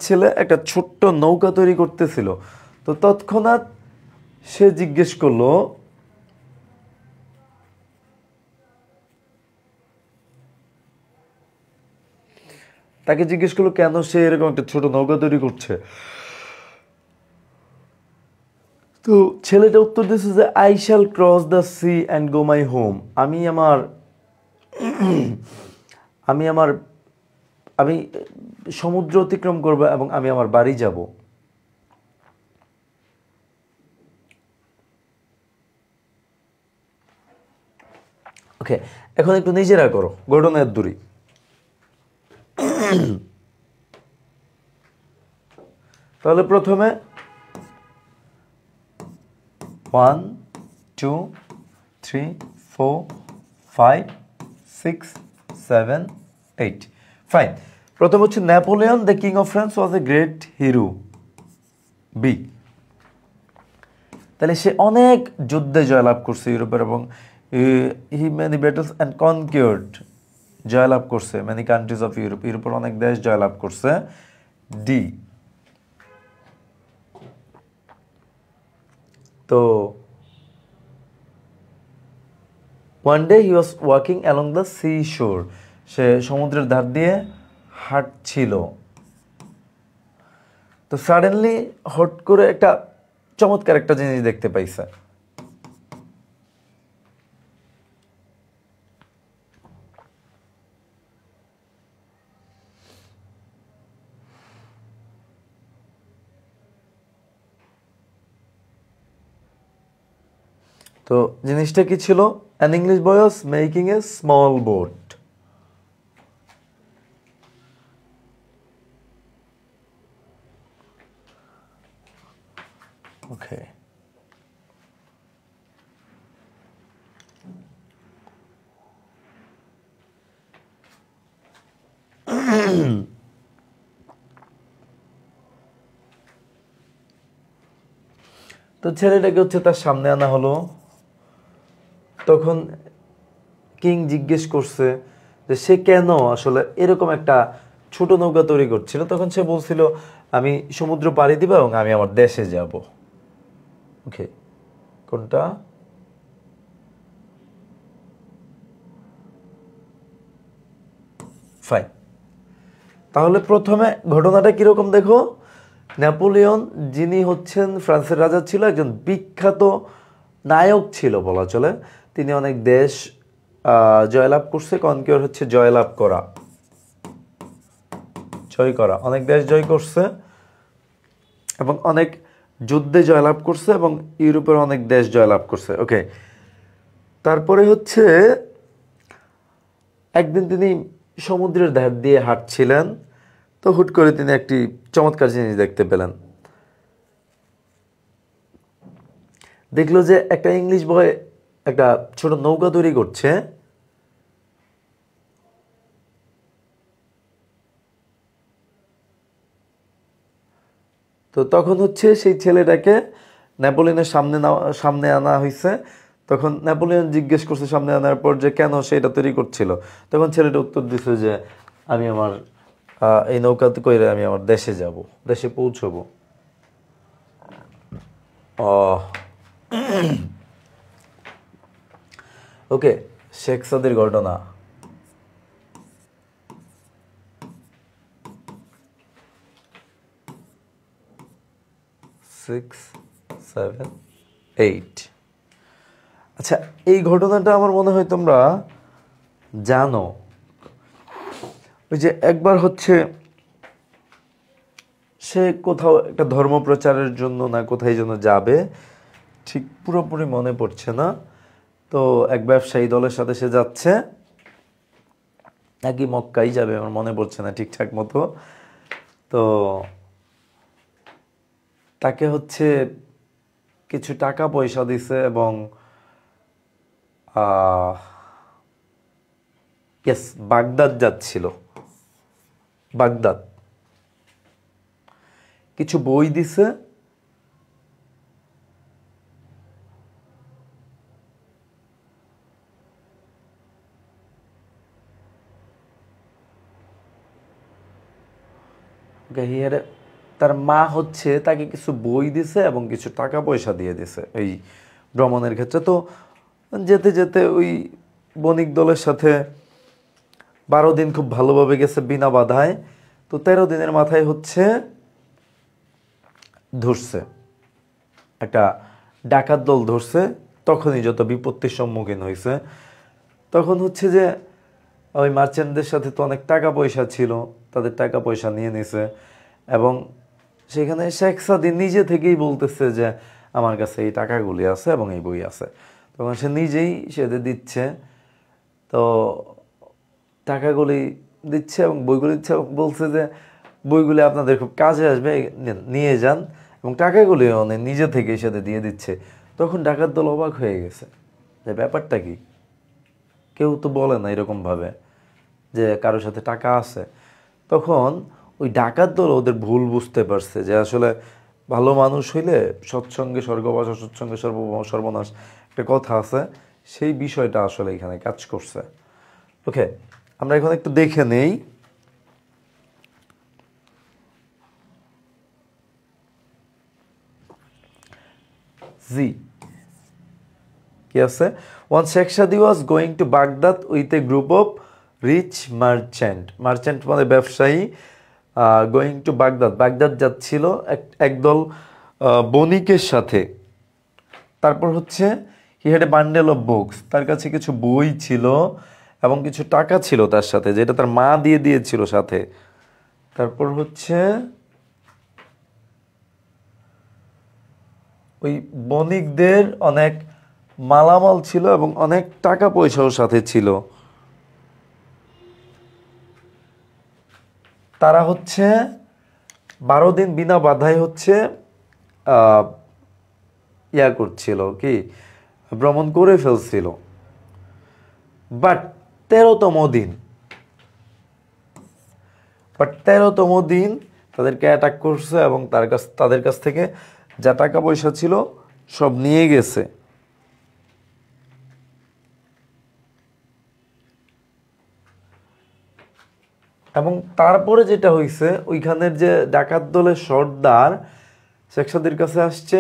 ছেলে একটা ছোট্ট নৌকা তৈরি করতেছিল। তো তৎক্ষণাৎ সে জিজ্ঞেস করলো, কেন সে এরকম একটা ছোট নৌকা তৈরি করছে। তো ছেলেটা উত্তর দিচ্ছে যে I shall cross the sea and go my home. আমি সমুদ্র অতিক্রম করব এবং আমি আমার বাড়ি যাব। ওকে, এখন একটু নিজেরা করো ঘটনার দূরি। তাহলে প্রথমে 1 2 3 4 5 6 7 8 ফাইন। প্রথম হচ্ছে Napoleon the king of France was a great hero. B, তাহলে সে অনেক যুদ্ধে জয়লাভ করছে ইউরোপের, এবং he many battles and conquered, জয়লাভ করছে মেনি কান্ট্রিজ অফ ইউরোপের অনেক দেশ জয়লাভ করছে। ডি, তো one day he was walking along the seashore, সে সমুদ্রের ধার দিয়ে হাঁটছিল। তো সাডেনলি হট করে একটা চমৎকার একটা জিনিস দেখতে পাইছে। তো জিনিসটা কি ছিল? An English boy was making a small boat. Okay. তো ছেলেটাকে হচ্ছে তার সামনে আনা হলো। তখন কিং জিজ্ঞেস করছে যে সে কেন আসলে এরকম একটা ছোট নৌকা তৈরি করছিল। তখন সে বলছিল আমি সমুদ্র পাড়ি দিব এবং আমি আমার দেশে যাব। ওকে, কোনটা? ফাইন। তাহলে প্রথমে ঘটনাটা কিরকম দেখো। নেপোলিয়ন, যিনি হচ্ছেন ফ্রান্সের রাজা, ছিল একজন বিখ্যাত নায়ক ছিল বলা চলে। তিনি অনেক দেশ জয়লাভ করছে। কনকিওর হচ্ছে জয়লাভ করা, জয় করা। অনেক দেশ জয় করছে এবং অনেক যুদ্ধে জয়লাভ করছে এবং ইউরোপের অনেক দেশ জয়লাভ করছে। ওকে, তারপরে হচ্ছে একদিন তিনি সমুদ্রের ধার দিয়ে হাঁটছিলেন। তো হুট করে তিনি একটি চমৎকার জিনিস দেখতে পেলেন। দেখলো যে একটা ইংলিশ বয় একটা ছোট নৌকা তৈরি করছে। তো তখন হচ্ছে সেই ছেলেটাকে নেপোলিয়নের সামনে আনা হয়েছে। তখন নেপোলিয়ন জিজ্ঞেস করছে সামনে আনার পর যে কেন সে এটা তৈরি করছিল। তখন ছেলেটা উত্তর দিচ্ছে যে আমি আমার এই নৌকাতে করে আমি আমার দেশে যাব, দেশে পৌঁছবো। ওকে, শেখ সাদির ঘটনা। 6, 7, 8। আচ্ছা, এই ঘটনাটা আমার মনে হয় তোমরা জানো। ওই যে একবার হচ্ছে সে কোথাও একটা ধর্ম প্রচারের জন্য না কোথায় যেন যাবে, ঠিক পুরোপুরি মনে পড়ছে না। তো এক ব্যবসায়ী দলের সাথে সে যাচ্ছে, নাকি মক্কাই যাবে আমার মনে পড়ছে না ঠিকঠাক মতো। তো তাকে হচ্ছে কিছু টাকা পয়সা দিছে এবং বাগদাদ যাচ্ছিল। বাগদাদ কিছু বই দিছে। তার মা হচ্ছে তাকে কিছু বই দিছে এবং কিছু টাকা পয়সা দিয়ে দিছে এই ভ্রমণের ক্ষেত্রে। তো যেতে যেতে ওই বণিক দলের সাথে 12 দিন খুব ভালোভাবে গেছে বিনা বাধায়। তো 13 দিনের মাথায় হচ্ছে ধরছে একটা ডাকাত দল ধরছে। তখনই যত বিপত্তির সম্মুখীন হয়েছে। তখন হচ্ছে যে ওই মার্চেন্টদের সাথে তো অনেক টাকা পয়সা ছিল, তাদের টাকা পয়সা নিয়ে নিছে এবং সেখানে শেখ সাদি নিজে থেকেই বলতেছে যে আমার কাছে এই টাকাগুলি আছে এবং এই বই আছে। তখন সে নিজেই সেদের দিচ্ছে। তো টাকাগুলি দিচ্ছে এবং বইগুলি দিচ্ছে এবং বলছে যে বইগুলি আপনাদের খুব কাজে আসবে, নিয়ে যান। এবং টাকাগুলি অনেক নিজে থেকেই সাথে দিয়ে দিচ্ছে। তখন ডাকাত দল অবাক হয়ে গেছে যে ব্যাপারটা কি, কেউ তো বলে না এরকমভাবে যে কারোর সাথে টাকা আছে। তখন ওই ডাকাত দল ওদের ভুল বুঝতে পারছে যে আসলে ভালো মানুষ হইলে সৎসঙ্গে স্বর্গবাস, অসৎসঙ্গে সর্বনাশ একটা কথা আছে, সেই বিষয়টা আসলে এখানে কাজ করছে। ওকে, আমরা এখন একটু দেখে নেই। জি কি আছে? One Sheikh Saadi was going to Baghdad with a group of rich merchant. Merchant মানে ব্যবসায়ী। গোয়িং টু বাগদাদ, বাগদাদ যাচ্ছিল একদল বণিকের সাথে। তারপর হচ্ছে he had a bundle of books, তার কাছে কিছু বই ছিল এবং কিছু টাকা ছিল তার সাথে, যেটা তার মা দিয়ে দিয়েছিল সাথে। তারপর হচ্ছে ওই বণিকদের অনেক মালামাল ছিল এবং অনেক টাকা পয়সাও সাথে ছিল। তারা হচ্ছে 12 দিন বিনা বাধায় হচ্ছে ইয়া করছিল, কি ভ্রমণ করে ফেলছিল। বাট 13তম দিন তাদেরকে অ্যাটাক করছে এবং তাদের কাছ থেকে যা টাকা পয়সা ছিল সব নিয়ে গেছে। এবং তারপরে যেটা হয়েছে, ওইখানের যে ডাকাত দলের সর্দার শেখ সাদির কাছে আসছে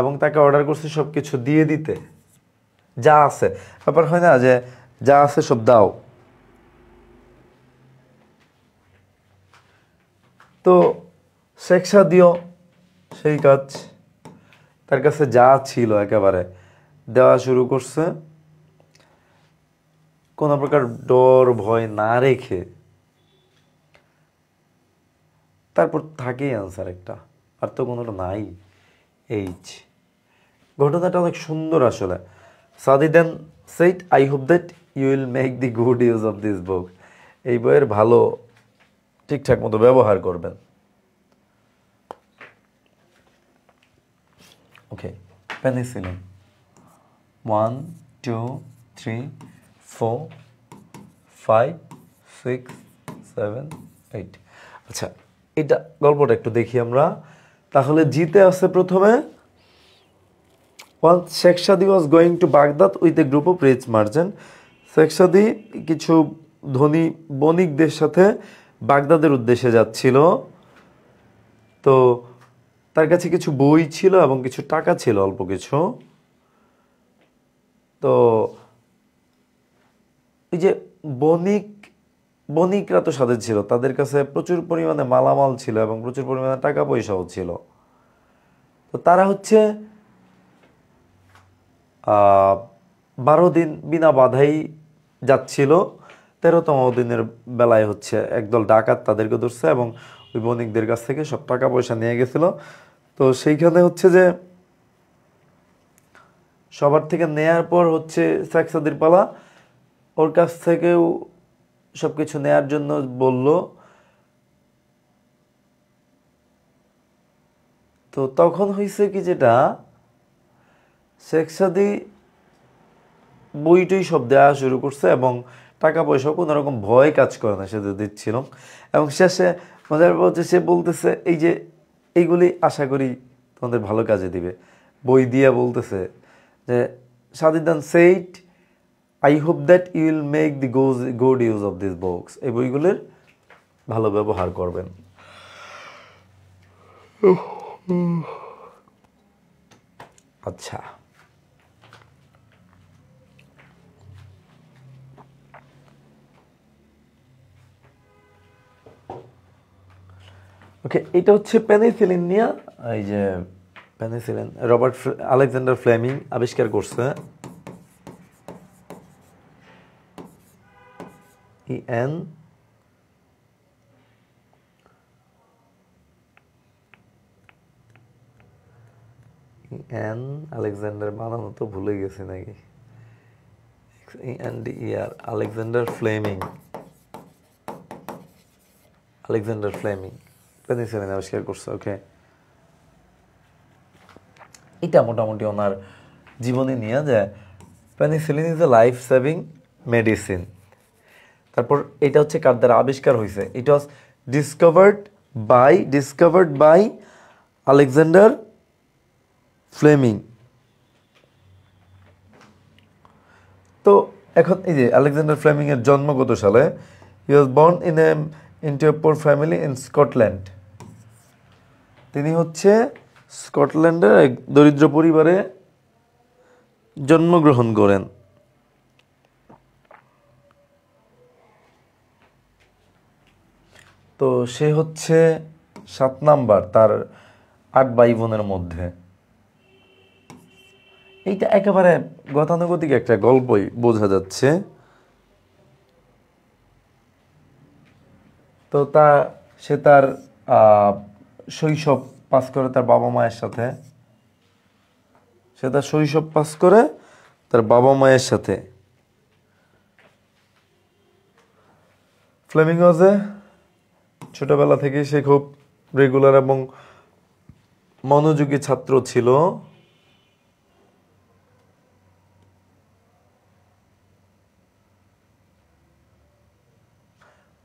এবং তাকে অর্ডার করছে সব কিছু দিয়ে দিতে, যা আছে। ব্যাপার হয় না যে যা আছে সব দাও। তো শেখ সাদিও সেই কাজ, তার কাছে যা ছিল একেবারে দেওয়া শুরু করছে, কোনো প্রকার ডর ভয় না রেখে। তারপর থাকেই আনসার একটা, আর তো কোনোটা নাই। ঘটনাটা অনেক সুন্দর আসলে। Sadi then said, I hope that you will make the good use of this book. এই বইয়ের ভালো ঠিকঠাক মতো ব্যবহার করবেন। Okay, penicillin 1 2 3 4 5 6 7 8। আচ্ছা, এটা গল্পটা একটু দেখি আমরা তাহলে। জিতে আছে প্রথমে, Once Sheikh Shadi was going to Baghdad with a group of rich merchants. Sheikh সাদি কিছু ধনী বণিকদের সাথে বাগদাদের উদ্দেশ্যে যাচ্ছিল। তো তার কাছে কিছু বই ছিল এবং কিছু টাকা ছিল, অল্প কিছু। তো এই যে বণিকরা তো সাথে ছিল, তাদের কাছে প্রচুর পরিমাণে মালামাল ছিল এবং প্রচুর পরিমাণে টাকা পয়সাও ছিল। তো তারা হচ্ছে 12 দিন বিনা বাধাই যাচ্ছিল। 13তম দিনের বেলায় হচ্ছে একদল ডাকাত তাদেরকে ধরছে এবং ওই বণিকদের কাছ থেকে সব টাকা পয়সা নিয়ে গেছিল। তো সেইখানে হচ্ছে যে সবার থেকে নেয়ার পর হচ্ছে শেখ সাদির পালা, ওর কাছ থেকেও সব কিছু নেয়ার জন্য বলল। তো তখন হয়েছে কি, যেটা শেখ সাদি বইটই সব দেওয়া শুরু করছে এবং টাকা পয়সা কোনো রকম ভয় কাজ করে না, সে দিচ্ছিল। এবং শেষে মজার বলছে, সে বলতেছে এই যে এইগুলি আশা করি তোমাদের ভালো কাজে দিবে। বই দিয়ে বলতেছে যে সাদিদান said, I hope that you will make the good use of this books. এই বইগুলোর ভালো ব্যবহার করবেন। আচ্ছা, ওকে, এটা হচ্ছে পেনিসিলিন নিয়ে। এই যে পেনিসিলিন রবার্ট আলেকজান্ডার ফ্লেমিং আবিষ্কার করছে। আলেকজান্ডার বানানো তো ভুলে গেছি নাকি। আলেকজান্ডার ফ্লেমিং পেনিসিলিন আবিষ্কার করছে। ওকে, এটা মোটামুটি ওনার জীবনী নিয়ে, যে penicillin is a life saving medicine. তারপর এটা হচ্ছে কার দ্বারা আবিষ্কার হয়েছে, it was discovered by Alexander Fleming. তো এখন এই যে আলেকজান্ডার ফ্লেমিং এর জন্ম কত সালে? He was born into a poor family in Scotland. তিনি হচ্ছে স্কটল্যান্ডের এক দরিদ্র পরিবারে জন্মগ্রহণ করেন। তো সে হচ্ছে 7 নাম্বার তার 8 ভাই বোনের মধ্যে। এইটা একেবারে গতানুগতিক একটা গল্পই বোঝা যাচ্ছে। তো সে তার শৈশব পাস করে তার বাবা মায়ের সাথে। সে তার শৈশব পাস করে তার বাবা মায়ের সাথে। ফ্লেমিঙ্গোজে ছোটবেলা থেকে সে খুব রেগুলার এবং মনোযোগী ছাত্র ছিল।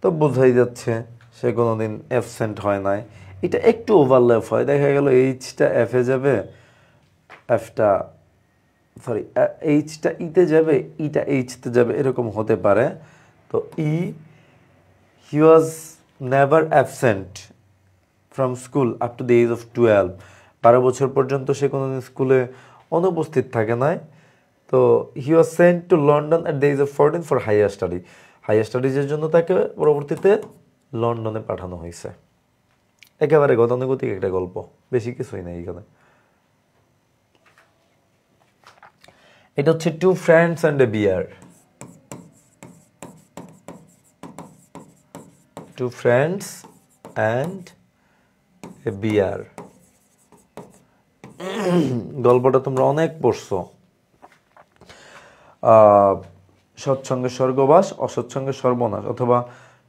তো বোঝাই যাচ্ছে সে কোনোদিন অ্যাবসেন্ট হয় নাই। এটা একটু ওভারল্যাপ হয়, দেখা গেল এইচটা এফে যাবে, এফটা সরি এইচটা ইতে যাবে, ইটা এইচতে যাবে, এরকম হতে পারে। তো he was never absent from school up to the age of 12। 12 বছর পর্যন্ত সে কোনোদিন স্কুলে অনুপস্থিত থাকে নাই। তো he was sent to London at the age of 14 for higher study. Higher স্টাডিজের জন্য তাকে পরবর্তীতে লন্ডনে পাঠানো হয়েছে। একেবারে গতানুগতিক একটা গল্প, বেশি কিছুই নেই এখানে। এটা হচ্ছে two friends and a bear. Two friends and a bear. গল্পটা তোমরা অনেক পড়ছো। সৎসঙ্গে স্বর্গবাস, অসৎসঙ্গে সর্বনাশ, অথবা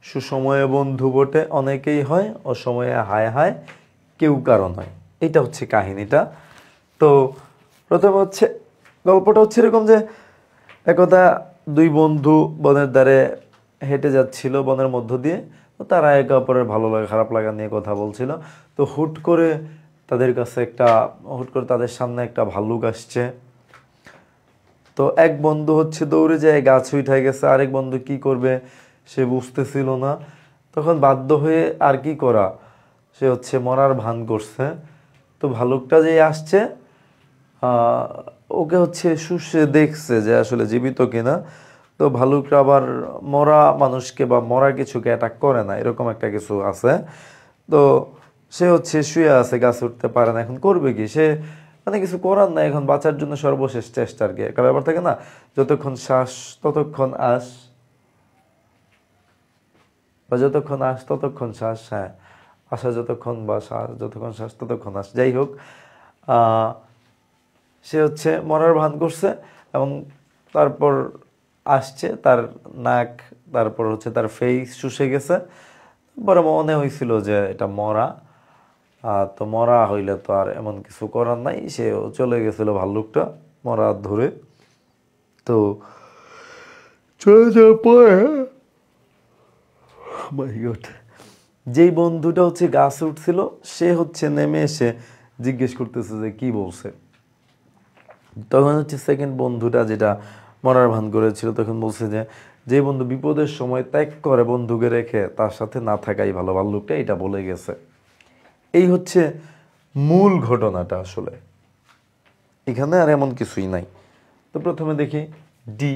সুসময়ে বন্ধু বটে অনেকেই হয়, অসময়ে হায় হায় কেউ কারণ হয়। এটা হচ্ছে কাহিনীটা। তো প্রথমে হচ্ছে গল্পটা হচ্ছে এরকম যে একদা দুই বন্ধু বনের ধারে হেঁটে যাচ্ছিল, বনের মধ্য দিয়ে। তো তারা একে অপরের ভালো লাগা খারাপ লাগা নিয়ে কথা বলছিল। তো হুট করে তাদের সামনে একটা ভাল্লুক আসছে। তো এক বন্ধু হচ্ছে দৌড়ে যায়, গাছ উঠে গেছে। আরেক বন্ধু কি করবে সে বুঝতেছিল না। তখন বাধ্য হয়ে আর কি করা, সে হচ্ছে মরার ভান করছে। তো ভালুকটা যে আসছে ওকে হচ্ছে শুষে দেখছে যে আসলে জীবিত কিনা। তো ভালুকরা আবার মরা মানুষকে বা মরা কিছুকে অ্যাটাক করে না, এরকম একটা কিছু আছে। তো সে হচ্ছে শুয়ে আছে, গাছে উঠতে পারে না। এখন করবে কি সে, মানে কিছু করার নাই, এখন বাঁচার জন্য সর্বশেষ চেষ্টা আর কি। একটা ব্যাপার থাকে না, যতক্ষণ শ্বাস ততক্ষণ আস, বা যতক্ষণ আস ততক্ষণ শ্বাস। হ্যাঁ, আশা যতক্ষণ বা শ্বাস যতক্ষণ শ্বাস ততক্ষণ আস। যাই হোক, সে হচ্ছে মরার ভান করছে এবং তারপর আসছে তার নাক, তারপর হচ্ছে তার ফেস শুষে গেছে। পরে মনে হয়েছিল যে এটা মরা। তো মরা হইলে তো আর এমন কিছু করার নাই, সে চলে গেছিল ভাল্লুকটা মরা ধরে। তো চলে যাওয়ার পরে যেই বন্ধুটা হচ্ছে গাছে উঠছিল সে হচ্ছে নেমে এসে জিজ্ঞেস করতেছে যে কি বলছে। তখন হচ্ছে সেকেন্ড বন্ধুটা, যেটা মরার ভান করেছিল, তখন বলছে যে বন্ধু বিপদের সময় ত্যাগ করে বন্ধুকে রেখে তার সাথে না থাকাই ভালো, ভাল্লুকটা এটা বলে গেছে। এই হচ্ছে মূল ঘটনাটা আসলে, এখানে আর এমন কিছুই নাই। তো প্রথমে দেখি ডি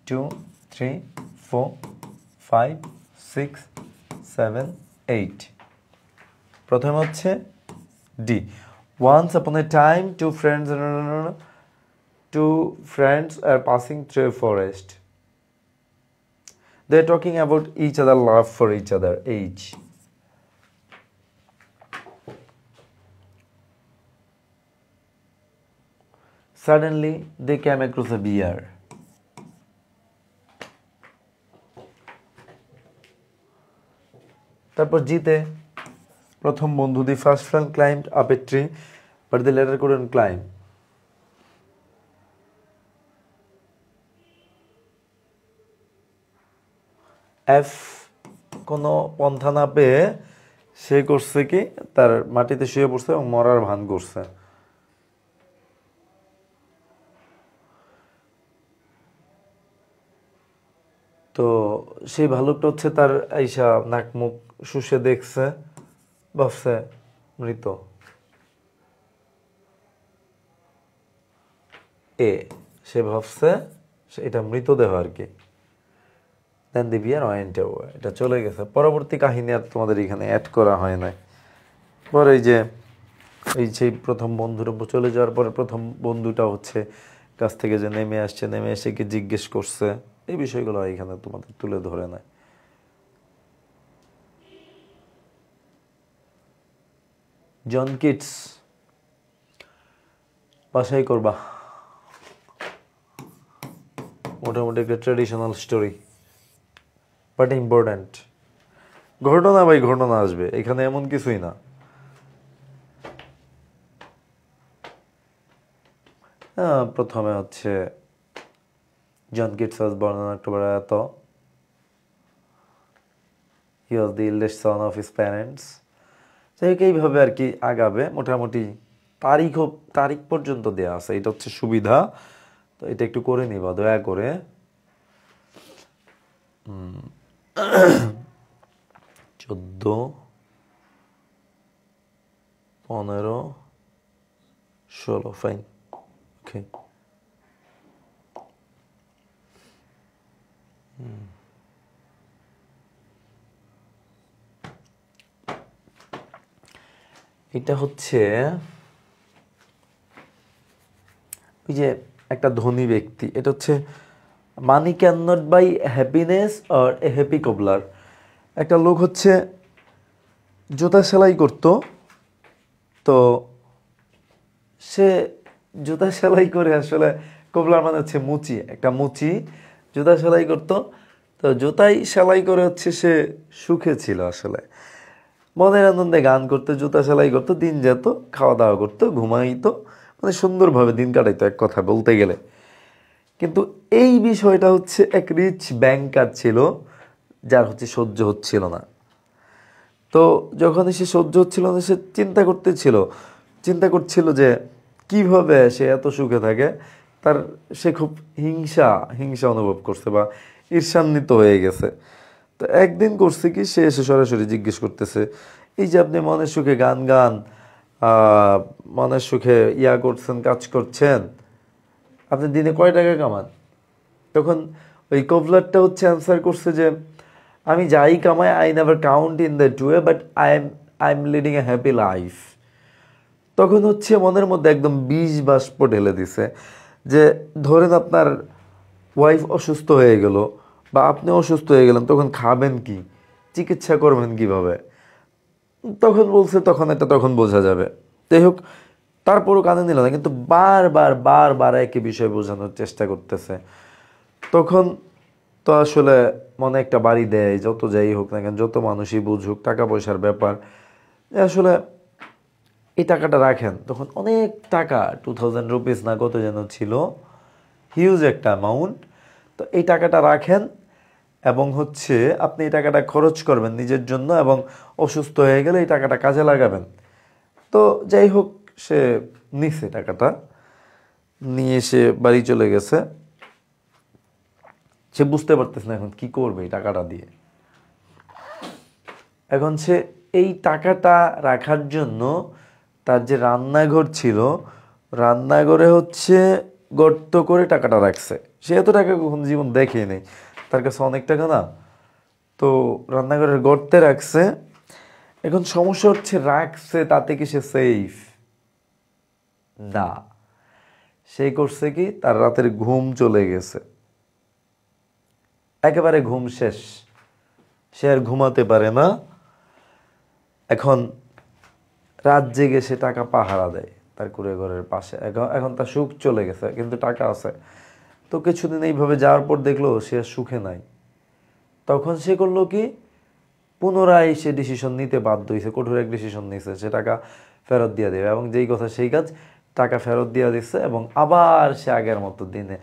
2 3 4 5 6 7 8। প্রথমে হচ্ছে D. Once upon a time, two friends are passing through a forest. They're talking about each other, love for each other, age. Suddenly, they came across a bear. তারপর জিতে প্রথম বন্ধু, the first friend climbed up a tree, but the latter couldn't climb. F কোনো পন্থা না পেয়ে সে করছে কি, তার মাটিতে শুয়ে পড়ছে এবং মরার ভান করছে। তো সেই ভালুকটা হচ্ছে তার আইসা নাক মুখ শুষে দেখছে, ভাবছে মৃত। সে ভাবছে এটা মৃতদেহ আর কি। দেন দি বিয়ার ওয়েন্ট অ্যাওয়ে, এটা চলে গেছে। পরবর্তী কাহিনী আর তোমাদের এখানে অ্যাড করা হয় নাই। পরে সেই প্রথম বন্ধুর চলে যাওয়ার পরে প্রথম বন্ধুটা হচ্ছে কাছ থেকে যে নেমে আসছে, নেমে এসে কি জিজ্ঞেস করছে, এই বিষয়গুলো এখানে তোমাদের তুলে ধরে নেয়। জন কিটস, বাসায় করবা। মোটামুটি একটা ট্র্যাডিশনাল স্টোরি, বাট ইম্পর্ট্যান্ট। ঘটনা ভাই ঘটনা আসবে, এখানে এমন কিছুই না। প্রথমে হচ্ছে John Keats was born on October এত, he was the eldest son of his parents। যাই হোক এইভাবে আর কি আগাবে, মোটামুটি তারিখ পর্যন্ত দেয়া আছে, এটা হচ্ছে সুবিধা। তো এটা একটু করে নিবা দয়া করে। 14, 15, 16, ফাইন, ওকে। এটা হচ্ছে ওই যে একটা ধনী ব্যক্তি, এটা হচ্ছে money can not by happiness or a happy কবলার। একটা লোক হচ্ছে জুতা সেলাই করতো, তো সে জুতা সেলাই করে আসলে, কবলার মানে হচ্ছে মুচি, একটা মুচি জুতা সেলাই করতো, তো জুতাই সেলাই করে হচ্ছে সে সুখে ছিল আসলে। মনের আনন্দে গান করতে, জুতা সেলাই করতো, দিন যেত, খাওয়া দাওয়া করতো, ঘুমাইতো, মানে সুন্দরভাবে দিন কাটাইতো এক কথা বলতে গেলে। কিন্তু এই বিষয়টা হচ্ছে এক রিচ ব্যাংকার ছিল, যার হচ্ছে সহ্য হচ্ছিল না। তো যখন সে সহ্য হচ্ছিল না, সে চিন্তা করছিল যে কিভাবে সে এত সুখে থাকে। সে খুব হিংসা অনুভব করছে বা ঈর্ষান্বিত হয়ে গেছে। তো একদিন করছে কি, সে এসে সরাসরি জিজ্ঞেস করতেছে, এই যে আপনি মনের সুখে গান মনের সুখে করছেন, কাজ করছেন, আপনি দিনে কয় টাকা কামান? তখন ওই কবলারটা হচ্ছে অ্যান্সার করছে যে আমি যাই কামাই, I never count in that way, but I am leading A happy life. তখন হচ্ছে মনের মধ্যে একদম বিষ বাষ্প ঢেলে দিছে যে ধরেন আপনার ওয়াইফ অসুস্থ হয়ে গেল বা আপনি অসুস্থ হয়ে গেলেন, তখন খাবেন কি, চিকিৎসা করবেন কিভাবে? তখন বোঝা যাবে। যাই হোক, তারপরও কানে নিল না, কিন্তু বারবার একই বিষয় বোঝানোর চেষ্টা করতেছে। তখন তো আসলে মনে একটা বাড়ি দেয়, যত যাই হোক না কেন, যত মানুষই বুঝুক, টাকা পয়সার ব্যাপার, আসলে এই টাকাটা রাখেন। তখন অনেক টাকা, 2000 রুপিস না কত যেন ছিল, হিউজ একটা অ্যামাউন্ট। তো এই টাকাটা রাখেন এবং হচ্ছে আপনি এই টাকাটা খরচ করবেন নিজের জন্য, এবং অসুস্থ হয়ে গেলে এই টাকাটা কাজে লাগাবেন। তো যাই হোক, সে নিছে টাকাটা, নিয়ে সে বাড়ি চলে গেছে। সে বুঝতে পারতেছে না এখন কি করবে এই টাকাটা দিয়ে। এখন সে এই টাকাটা রাখার জন্য তার যে রান্নাঘর ছিল, রান্নাঘরে হচ্ছে গর্ত করে টাকাটা রাখছে। সে এত টাকা কখন জীবন দেখেই নেই, তার কাছে অনেক টাকা না, তো রান্নাঘরের গর্তে রাখছে। এখন সমস্যা হচ্ছে, রাখছে তাতে কি সে সেফ? না। সে করছে কি, তার রাতের ঘুম চলে গেছে, একেবারে ঘুম শেষ, সে আর ঘুমাতে পারে না। এখন রাত জেগে সে টাকা পাহারা দেয় তার কুড়ে ঘরের পাশে। এখন তার সুখ চলে গেছে, কিন্তু টাকা আছে। তো কিছুদিন এইভাবে যাওয়ার পর দেখলো সে আর সুখে নাই। তখন সে করলো কি, পুনরায় সে ডিসিশন নিতে বাধ্য হয়েছে, কঠোর এক ডিসিশন নিয়েছে, সে টাকা ফেরত দিয়ে দেবে, এবং যেই কথা সেই কাজ, টাকা ফেরত দিয়ে দিচ্ছে, এবং আবার সে আগের মতো দিনে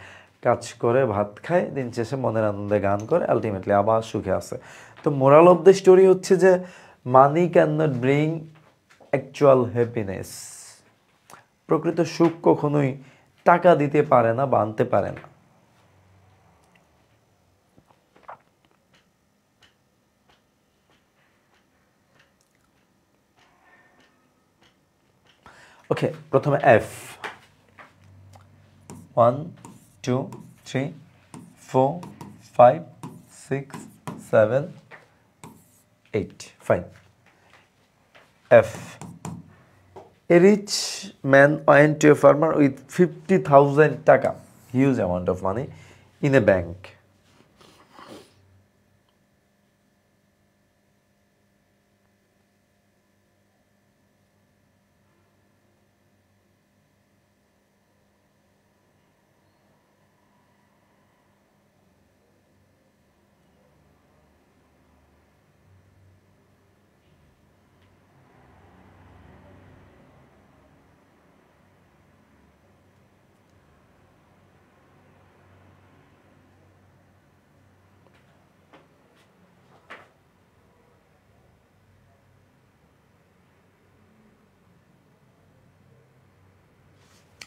কাজ করে, ভাত খায়, দিন শেষে মনের আনন্দে গান করে, আলটিমেটলি আবার সুখে আছে। তো মোরাল অফ দ্য স্টোরি হচ্ছে যে money can not bring actual happiness. প্রকৃত সুখ কখনোই টাকা দিতে পারে না বা আনতে পারে না। ওকে, প্রথমে F, 1 2 3 4 5 6 7 8, fine. F, a rich man went to a farmer with 50,000 টাকা, huge amount of money, in a bank.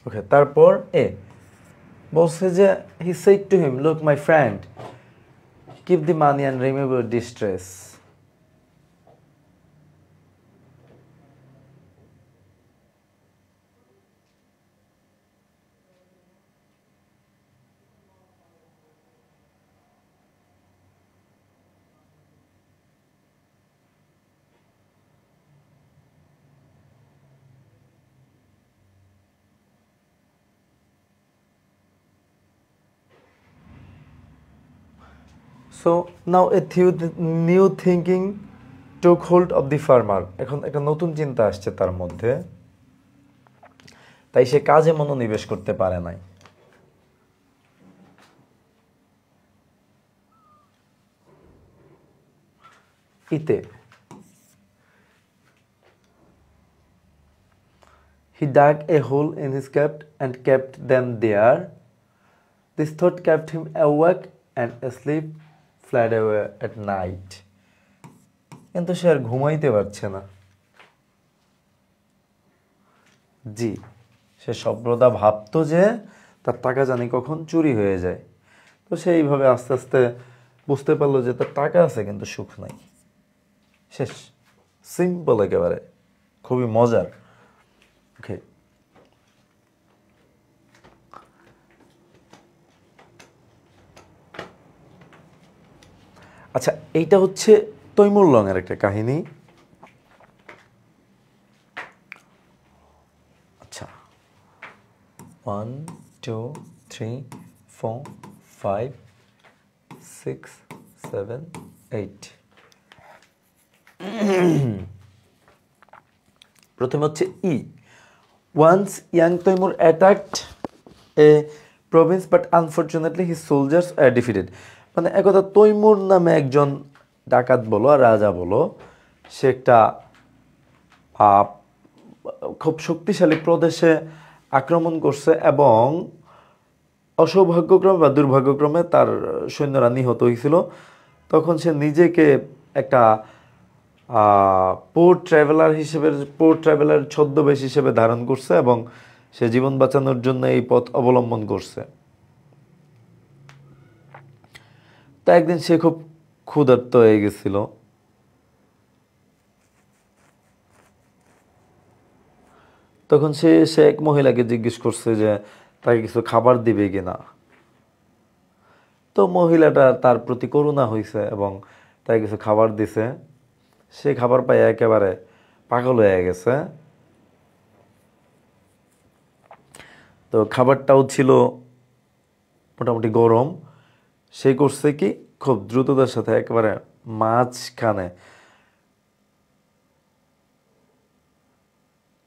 ওকে, তারপর এ বলছে যে he said to him, look my friend, keep the money and remove your distress. So now a new thinking took hold of the farmer. এখন একটা নতুন চিন্তা আসছে তার মধ্যে, তাই সে কাজে মনোনিবেশ করতে পারে নাই। ইতে he dug a hole in his cap and kept them there. This thought kept him awake and asleep fled away at night. কিন্তু সে আর ঘুমাইতে পারছে না। জি, সে সর্বদা ভাবতো যে তার টাকা জানি কখন চুরি হয়ে যায়। তো সে এইভাবে আস্তে আস্তে বুঝতে পারলো যে তার টাকা আছে কিন্তু সুখ নাই। শেষ। সিম্পল একেবারে, খুবই মজার। ওকে, আচ্ছা, এইটা হচ্ছে তৈমুর লংয়ের একটা কাহিনী। আচ্ছা, 1 2 3 4 5 6 7 8। প্রথমে হচ্ছে ই। Once young Timur attacked a province but unfortunately his soldiers are defeated. মানে একথা তৈমুর নামে একজন ডাকাত বলো আর রাজা বলো, সে একটা খুব শক্তিশালী প্রদেশে আক্রমণ করছে এবং অসৌভাগ্যক্রমে বা দুর্ভাগ্যক্রমে তার সৈন্যরা নিহত হয়েছিল। তখন সে নিজেকে একটা পোর্ট ট্রাভেলার ছদ্মবেশ হিসেবে ধারণ করছে এবং সে জীবন বাঁচানোর জন্য এই পথ অবলম্বন করছে। তা একদিন সে খুব ক্ষুধার্ত হয়ে গেছিল। তখন সে এক মহিলাকে জিজ্ঞেস করছে যে তাকে কিছু খাবার দিবে কিনা। তো মহিলাটা তার প্রতি করুণা হয়েছে এবং তাকে কিছু খাবার দিছে। সে খাবার পাই একেবারে পাগল হয়ে গেছে। তো খাবারটাও ছিল মোটামুটি গরম। সে করছে কি, খুব দ্রুততার সাথে একেবারে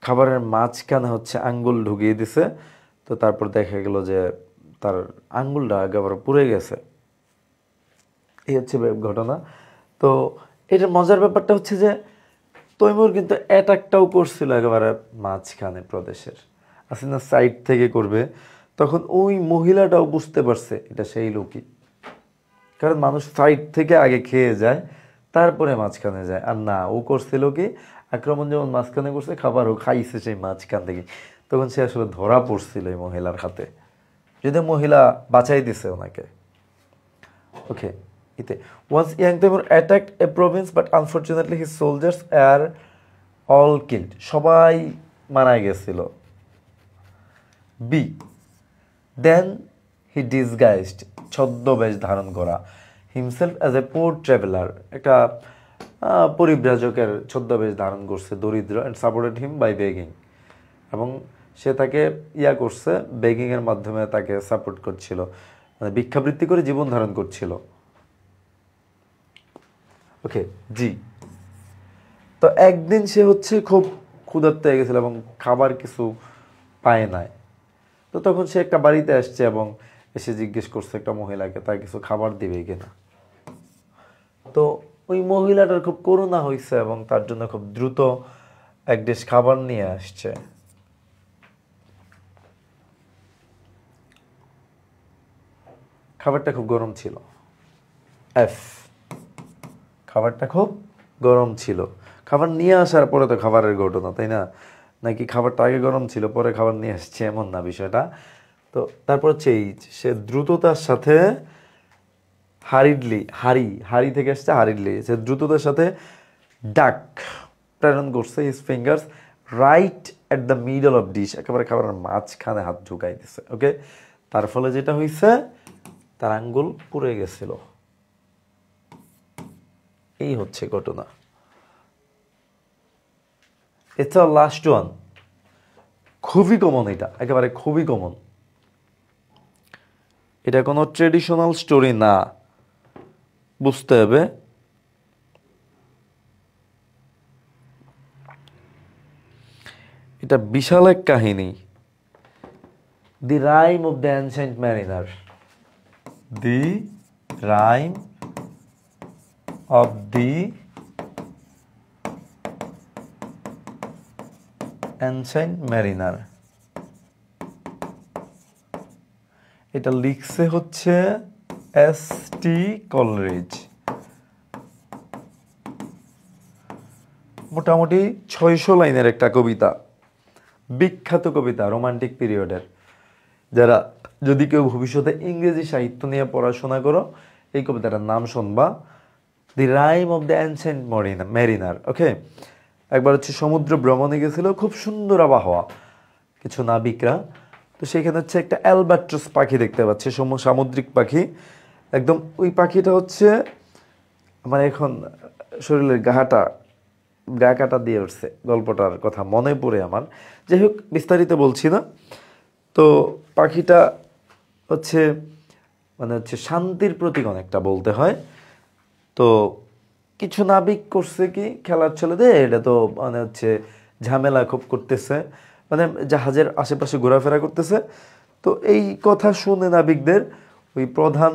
খাবারের মাঝখানে হচ্ছে আঙ্গুল ঢুকিয়ে দিছে। তো তারপর দেখা গেল যে তার আঙ্গুলটা একেবারে পুড়ে গেছে। এই হচ্ছে ঘটনা। তো এটার মজার ব্যাপারটা হচ্ছে যে তৈমুর কিন্তু অ্যাটাকটাও করছিল একেবারে মাঝখানে প্রদেশের, আসলে না সাইড থেকে করবে। তখন ওই মহিলাটাও বুঝতে পারছে এটা সেই লোকই, কারণ মানুষ সাইড থেকে আগে খেয়ে যায় তারপরে মাঝখানে যায়। আর না, ও করছিল কি, আক্রমণ যেমন মাঝখানে করছে, খাবারও খাইছে সেই মাঝখান থেকে। তখন সে আসলে ধরা পড়ছিল এই মহিলার হাতে, যদি মহিলা বাঁচাই দিছে ওনাকে। ওকে, ইতে once young Timur attacked a province but unfortunately his soldiers are all killed. সবাই মারা গেছিল। বি, then he disguised, ছদ্মবেশ ধারণ করা, himself as a poor traveler, একটা পরিব্রাজকের ছদ্মবেশ ধারণ করছে, দরিদ্র, and supported him by begging, এবং সে তাকে করছে, বেগিং এর মাধ্যমে তাকে সাপোর্ট করছিল, মানে ভিক্ষাবৃত্তি করে জীবন ধারণ করছিল। ওকে, জি। তো একদিন সে হচ্ছে খুব ক্ষুধার্ত হয়ে গেছিল এবং খাবার কিছু পায় নাই। তো তখন সে একটা বাড়িতে আসছে এবং এসে জিজ্ঞেস করছে একটা মহিলাকে তার কিছু খাবার দিবে কিনা। তো ওই মহিলাটার খুব করুণা হয়েছে এবং তার জন্য খুব দ্রুত এক ডিশ খাবার নিয়ে আসছে। খাবারটা খুব গরম ছিল। এফ, খাবারটা খুব গরম ছিল। খাবার নিয়ে আসার পরে তো খাবারের ঘটনা, তাই না? নাকি খাবারটা আগে গরম ছিল পরে খাবার নিয়ে আসছে, এমন না বিষয়টা। তো তারপর হচ্ছে এই সে দ্রুততার সাথে হাড়ি থেকে আসছে হারিডলি, সে দ্রুততার সাথে ডাক প্রেরণ করছে, his fingers right at the middle of dish, একেবারে খাবারের মাঝখানে হাত ঢুকাই দিছে। ওকে, তার ফলে যেটা হয়েছে তার আঙ্গুল পুড়ে গেছিল। এই হচ্ছে ঘটনা। এটা লাস্ট ওয়ান, খুবই কমন, এটা একেবারে খুবই কমন। এটা কোনো ট্রেডিশনাল স্টোরি না, বুঝতে হবে। এটা বিশাল এক কাহিনী। The rime of the ancient mariner, the rime of the ancient mariner. এটা লিখছে হচ্ছে এস.টি. কলরিজ। মোটামুটি 600 লাইনের একটা কবিতা, বিখ্যাত কবিতা রোমান্টিক পিরিয়ডের। যারা যদি কেউ ভবিষ্যতে ইংরেজি সাহিত্য নিয়ে পড়াশোনা করো, এই কবিতাটার নাম শুনবা, the rime of the ancient mariner. Okay, একবার হচ্ছে সমুদ্র ভ্রমণে গেছিল, খুব সুন্দর আবহাওয়া, কিছু নাবিকরা। তো সেখানে হচ্ছে একটা অ্যালবাট্রস পাখি দেখতে পাচ্ছে, সামুদ্রিক পাখি একদম। ওই পাখিটা হচ্ছে আমার এখন শরীরের গা কাটা দিয়ে উঠছে, গল্পটার কথা মনে পড়ে আমার। যাই হোক, বিস্তারিত বলছি না। তো পাখিটা হচ্ছে মানে হচ্ছে শান্তির প্রতীক অনেকটা বলতে হয়। তো কিছু নাবিক করছে কি, খেলার ছেলেদের এটা তো মানে হচ্ছে ঝামেলা খুব করতেছে, মানে জাহাজের আশেপাশে ঘোরাফেরা করতেছে। তো এই কথা শুনে নাবিকদের ওই প্রধান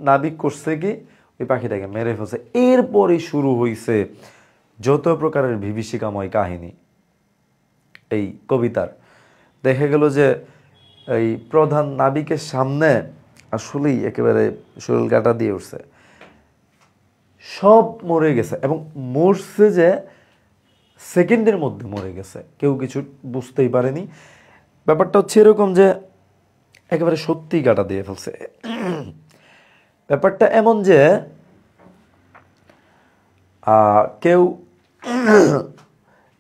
নাবিক করছে কি, ওই পাখিটাকে মেরে ফেলছে। এরপরই শুরু হয়েছে যত প্রকারের বিভীষিকাময় কাহিনী এই কবিতার। দেখা গেল যে এই প্রধান নাবিকের সামনে আসলেই একেবারে শরীর কাটা দিয়ে উঠছে, সব মরে গেছে, এবং মরছে যে সেকেন্ডের মধ্যে মরে গেছে, কেউ কিছু বুঝতেই পারেনি। ব্যাপারটা হচ্ছে এরকম যে একেবারে সত্যিই কাটা দিয়ে ফেলছে। ব্যাপারটা এমন যে কেউ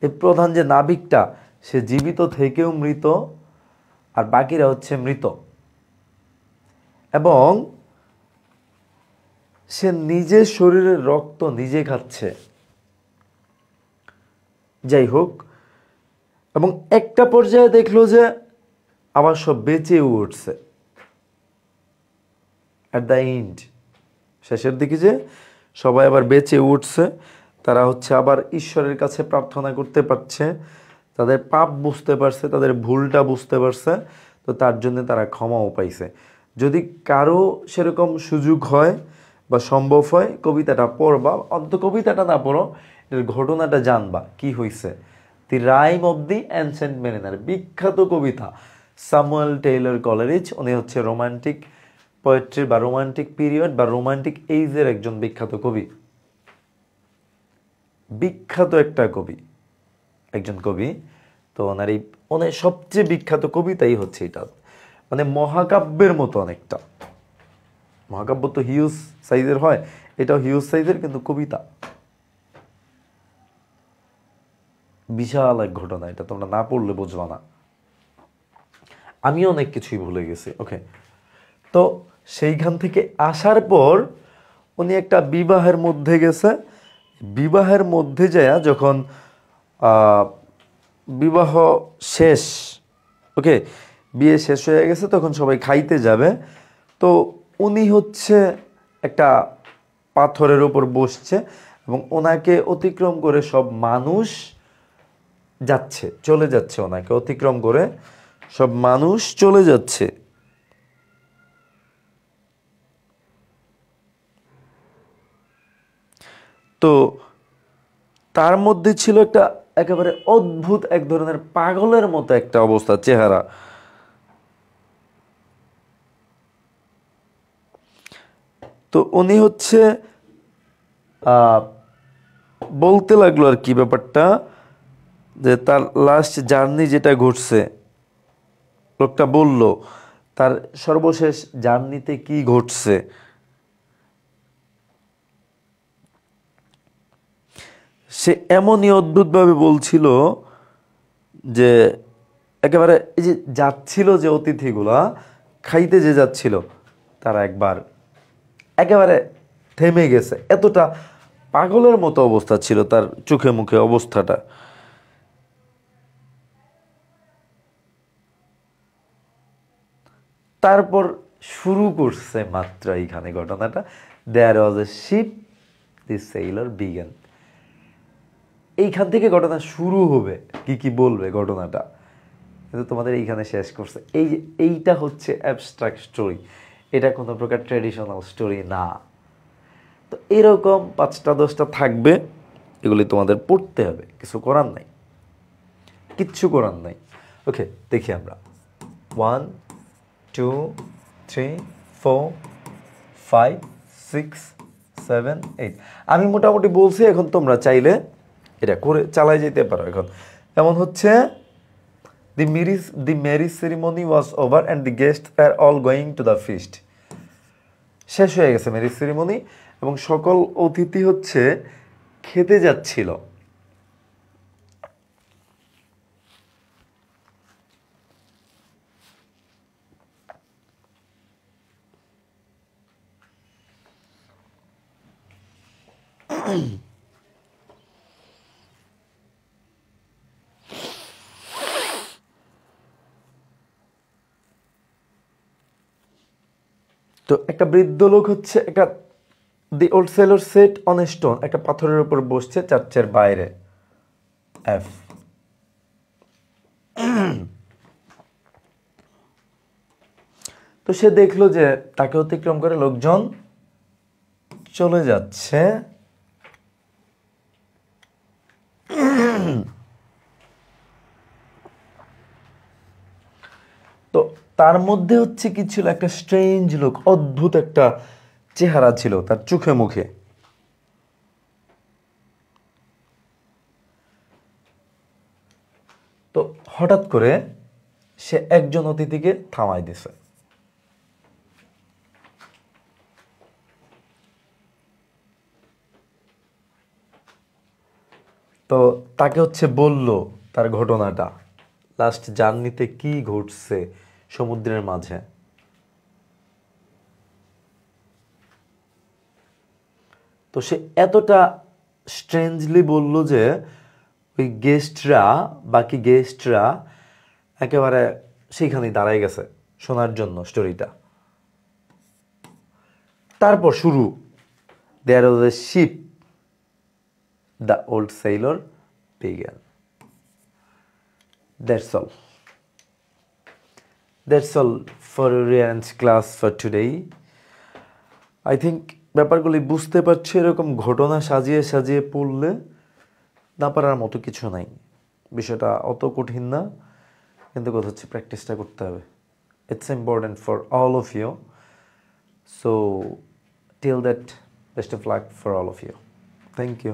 এই প্রধান যে নাবিকটা, সে জীবিত থেকেও মৃত, আর বাকিরা হচ্ছে মৃত, এবং সে নিজের শরীরের রক্ত নিজে খাচ্ছে। যাই হোক, এবং একটা পর্যায়ে দেখলো যে আবার সব বেঁচে উঠছে। অ্যাট দ্য এন্ড, শেষের দিকে যে সবাই আবার বেঁচে উঠছে, তারা হচ্ছে আবার ঈশ্বরের কাছে প্রার্থনা করতে পারছে, তাদের পাপ বুঝতে পারছে, তাদের ভুলটা বুঝতে পারছে। তো তার জন্য তারা ক্ষমাও পাইছে। যদি কারো সেরকম সুযোগ হয় বা সম্ভব হয়, কবিতাটা পড়বা, অন্তত কবিতাটা না পড়ো, এর ঘটনাটা জানবা কি হয়েছে। The rime of the ancient mariner, বিখ্যাত কবিতা, স্যামুয়েল টেইলর কলারিজ। উনি হচ্ছে রোমান্টিক পোয়েট্রি বা রোমান্টিক পিরিয়ড বা রোমান্টিক এইজের একজন বিখ্যাত কবি, বিখ্যাত একটা কবি, একজন কবি। তো ওনার এই সবচেয়ে বিখ্যাত কবিতাই হচ্ছে এটা, মানে মহাকাব্যের মতো অনেকটা। মহাকাব্য তো হিউজ সাইজের হয়, এটাও হিউজ সাইজের, কিন্তু কবিতা বিশাল এক ঘটনা। এটা তোমরা না পড়লে বুঝবা না। আমি অনেক কিছুই ভুলে গেছি। ওকে, তো সেইখান থেকে আসার পর উনি একটা বিবাহের মধ্যে গেছে। বিবাহের মধ্যে যায় যখন বিবাহ শেষ, ওকে, বিয়ে শেষ হয়ে গেছে, তখন সবাই খাইতে যাবে। তো উনি হচ্ছে একটা পাথরের উপর বসছে, এবং ওনাকে অতিক্রম করে সব মানুষ যাচ্ছে, চলে যাচ্ছে, ওনাকে অতিক্রম করে সব মানুষ চলে যাচ্ছে। তো তার মধ্যে ছিল একটা একেবারে অদ্ভুত এক ধরনের পাগলের মতো একটা অবস্থা, চেহারা। তো উনি হচ্ছে বলতে লাগলো আর কি ব্যাপারটা, যে তার লাস্ট জার্নি যেটা ঘটছে, লোকটা বলল তার সর্বশেষ জার্নিতে কি ঘটছে। সে এমনই অদ্ভুতভাবে বলছিল যে একেবারে এই যে যাচ্ছিল যে অতিথিগুলা খাইতে যে যাচ্ছিল, তারা একেবারে থেমে গেছে। এতটা পাগলের মতো অবস্থা ছিল তার চোখে মুখে অবস্থাটা। তারপর শুরু করছে মাত্র এইখানে ঘটনাটা, there was a ship, the sailor began. এইখান থেকে ঘটনা শুরু হবে, কি কি বলবে ঘটনাটা, কিন্তু তোমাদের এইখানে শেষ করছে। এই যে এইটা হচ্ছে অ্যাবস্ট্রাক্ট স্টোরি, এটা কোনো প্রকার ট্র্যাডিশনাল স্টোরি না। তো এরকম 5টা 10টা থাকবে, এগুলি তোমাদের পড়তে হবে, কিছু করার নাই, কিচ্ছু করার নাই। ওকে, দেখি আমরা 1 2 3 4 5 6 7 8। আমি মোটামুটি বলছি, এখন তোমরা চাইলে এটা করে চালাই যেতে পারো। এখন এমন হচ্ছে, the marriage ceremony was over and the guests were all going to the feast. শেষ হয়ে গেছে ম্যারেজ সেরিমনি এবং সকল অতিথি হচ্ছে খেতে যাচ্ছিল। তো একটা বৃদ্ধ লোক হচ্ছে the old sailor set on a stone, একটা পাথরের উপর বসছে চার্চের বাইরে। এফ, তো সে দেখলো যে তাকে অতিক্রম করে লোকজন চলে যাচ্ছে। তো তার মধ্যে হচ্ছে কি ছিল, একটা স্ট্রেঞ্জ লোক, অদ্ভুত একটা চেহারা ছিল তার চোখে মুখে। তো হঠাৎ করে সে একজন অতিথিকে থামাই দিছে। তো তাকে হচ্ছে বলল তার ঘটনাটা, লাস্ট জার্নিতে কি ঘটছে সমুদ্রের মাঝে। তো সে এতটা স্ট্রেঞ্জলি বলল যে ওই বাকি গেস্টরা একেবারে সেইখানেই দাঁড়ায় গেছে শোনার জন্য স্টোরিটা। তারপর শুরু, there was a ship, the old sailor began. That's all. That's all for Ryan's class for today. I think ব্যাপারগুলি বুঝতে পারছি। এরকম ঘটনা সাজিয়ে সাজিয়ে পড়লে না পারার মতো কিছু নাই, বিষয়টা অত কঠিন না, কিন্তু কথা হচ্ছে প্র্যাকটিসটা করতে হবে। It's important for all of you. So till that, best of luck for all of you. Thank you.